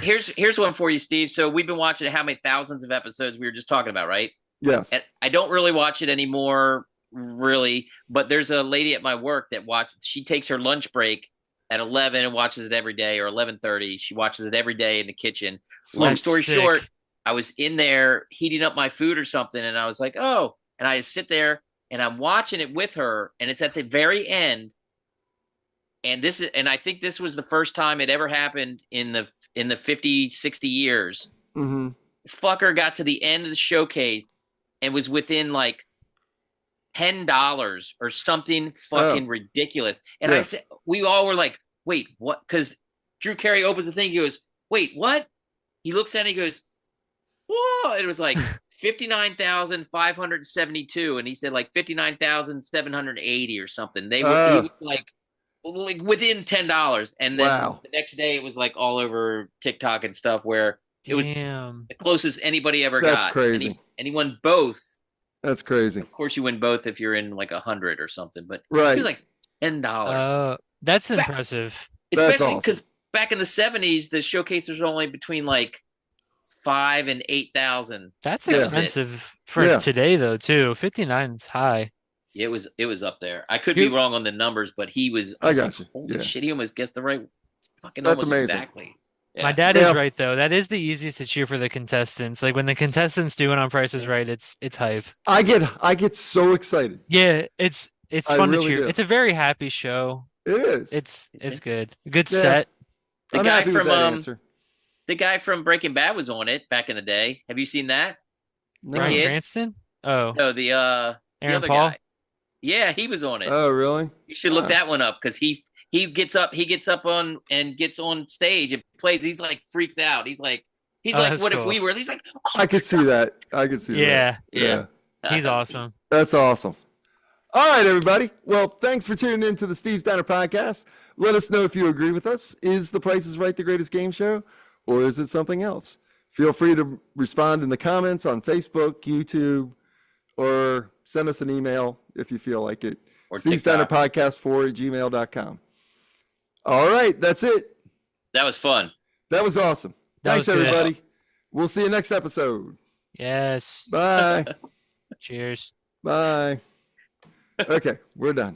Speaker 3: Here's one for you, Steve. So we've been watching how many thousands of episodes we were just talking about, right?
Speaker 5: Yes.
Speaker 3: And I don't really watch it anymore, really. But there's a lady at my work that she takes her lunch break at 11 and watches it every day, or 11:30. She watches it every day in the kitchen. Long
Speaker 4: That's
Speaker 3: story
Speaker 4: sick.
Speaker 3: short, I was in there heating up my food or something, and I was like, oh, and I just sit there and I'm watching it with her, and it's at the very end. And I think this was the first time it ever happened in the 50, 60 years.
Speaker 5: Mm-hmm.
Speaker 3: Fucker got to the end of the showcase and was within like $10 or something fucking ridiculous. And
Speaker 5: Yeah.
Speaker 3: we all were like, wait, what? Because Drew Carey opens the thing. He goes, wait, what? He looks at it. He goes, whoa. It was like 59,572. And he said like 59,780 or something. He was like within $10. And then
Speaker 5: Wow.
Speaker 3: the next day it was like all over TikTok and stuff where it was
Speaker 4: Damn.
Speaker 3: the closest anybody ever
Speaker 5: That's
Speaker 3: got.
Speaker 5: crazy.
Speaker 3: And he won both.
Speaker 5: That's crazy.
Speaker 3: Of course, you win both if you're in like 100 or something, but
Speaker 5: Right.
Speaker 3: it was like $10.
Speaker 4: That's impressive.
Speaker 3: Especially
Speaker 5: awesome.
Speaker 3: because back in the 70s, the showcases were only between like 5 and 8,000.
Speaker 4: That's
Speaker 3: That was it.
Speaker 4: expensive for
Speaker 5: Yeah.
Speaker 4: today though too. 59 is high.
Speaker 3: It was up there. I could be wrong on the numbers, but I was
Speaker 5: got
Speaker 3: like,
Speaker 5: you.
Speaker 3: holy
Speaker 5: Yeah.
Speaker 3: shit, he almost guessed the right fucking
Speaker 5: That's
Speaker 3: almost
Speaker 5: amazing.
Speaker 3: exactly. Yeah.
Speaker 4: My dad
Speaker 5: Yeah.
Speaker 4: is right though. That is the easiest to cheer for the contestants. Like when the contestants do it on Price is Right, it's hype.
Speaker 5: I get so excited.
Speaker 4: Yeah, it's
Speaker 5: I
Speaker 4: fun
Speaker 5: really
Speaker 4: to cheer.
Speaker 5: do.
Speaker 4: It's a very happy show.
Speaker 5: It is.
Speaker 4: It's good. Good
Speaker 5: Yeah.
Speaker 4: set.
Speaker 3: The
Speaker 5: I'm
Speaker 3: guy
Speaker 5: happy with
Speaker 3: from
Speaker 5: that answer.
Speaker 3: the guy from Breaking Bad was on it back in the day. Have you seen that?
Speaker 5: No.
Speaker 4: Bryan
Speaker 3: kid?
Speaker 4: Cranston? Oh,
Speaker 3: No, the
Speaker 4: Aaron
Speaker 3: other
Speaker 4: Paul?
Speaker 3: guy. Yeah, he was on it.
Speaker 5: Oh, really?
Speaker 3: You should look
Speaker 5: Ah.
Speaker 3: that one up because he gets up on and gets on stage and plays. He's like freaks out. He's like
Speaker 4: Oh,
Speaker 3: what
Speaker 4: that's
Speaker 3: if
Speaker 4: cool.
Speaker 3: we were? He's like, oh,
Speaker 5: I could see that. I could see that.
Speaker 4: yeah.
Speaker 3: Yeah.
Speaker 4: He's awesome.
Speaker 5: That's awesome. All right, everybody. Well, thanks for tuning in to the Steve's Diner podcast. Let us know if you agree with us. Is The Price is Right the greatest game show, or is it something else? Feel free to respond in the comments on Facebook, YouTube, or send us an email if you feel like it.
Speaker 3: Or
Speaker 5: Steve's
Speaker 3: TikTok.
Speaker 5: Diner Podcast 4@gmail.com. All right, that's it.
Speaker 3: that was fun.
Speaker 5: That was awesome.
Speaker 4: That
Speaker 5: Thanks,
Speaker 4: was good.
Speaker 5: everybody. We'll see you next episode.
Speaker 4: Yes.
Speaker 5: Bye.
Speaker 4: Cheers.
Speaker 5: Bye. Okay, we're done.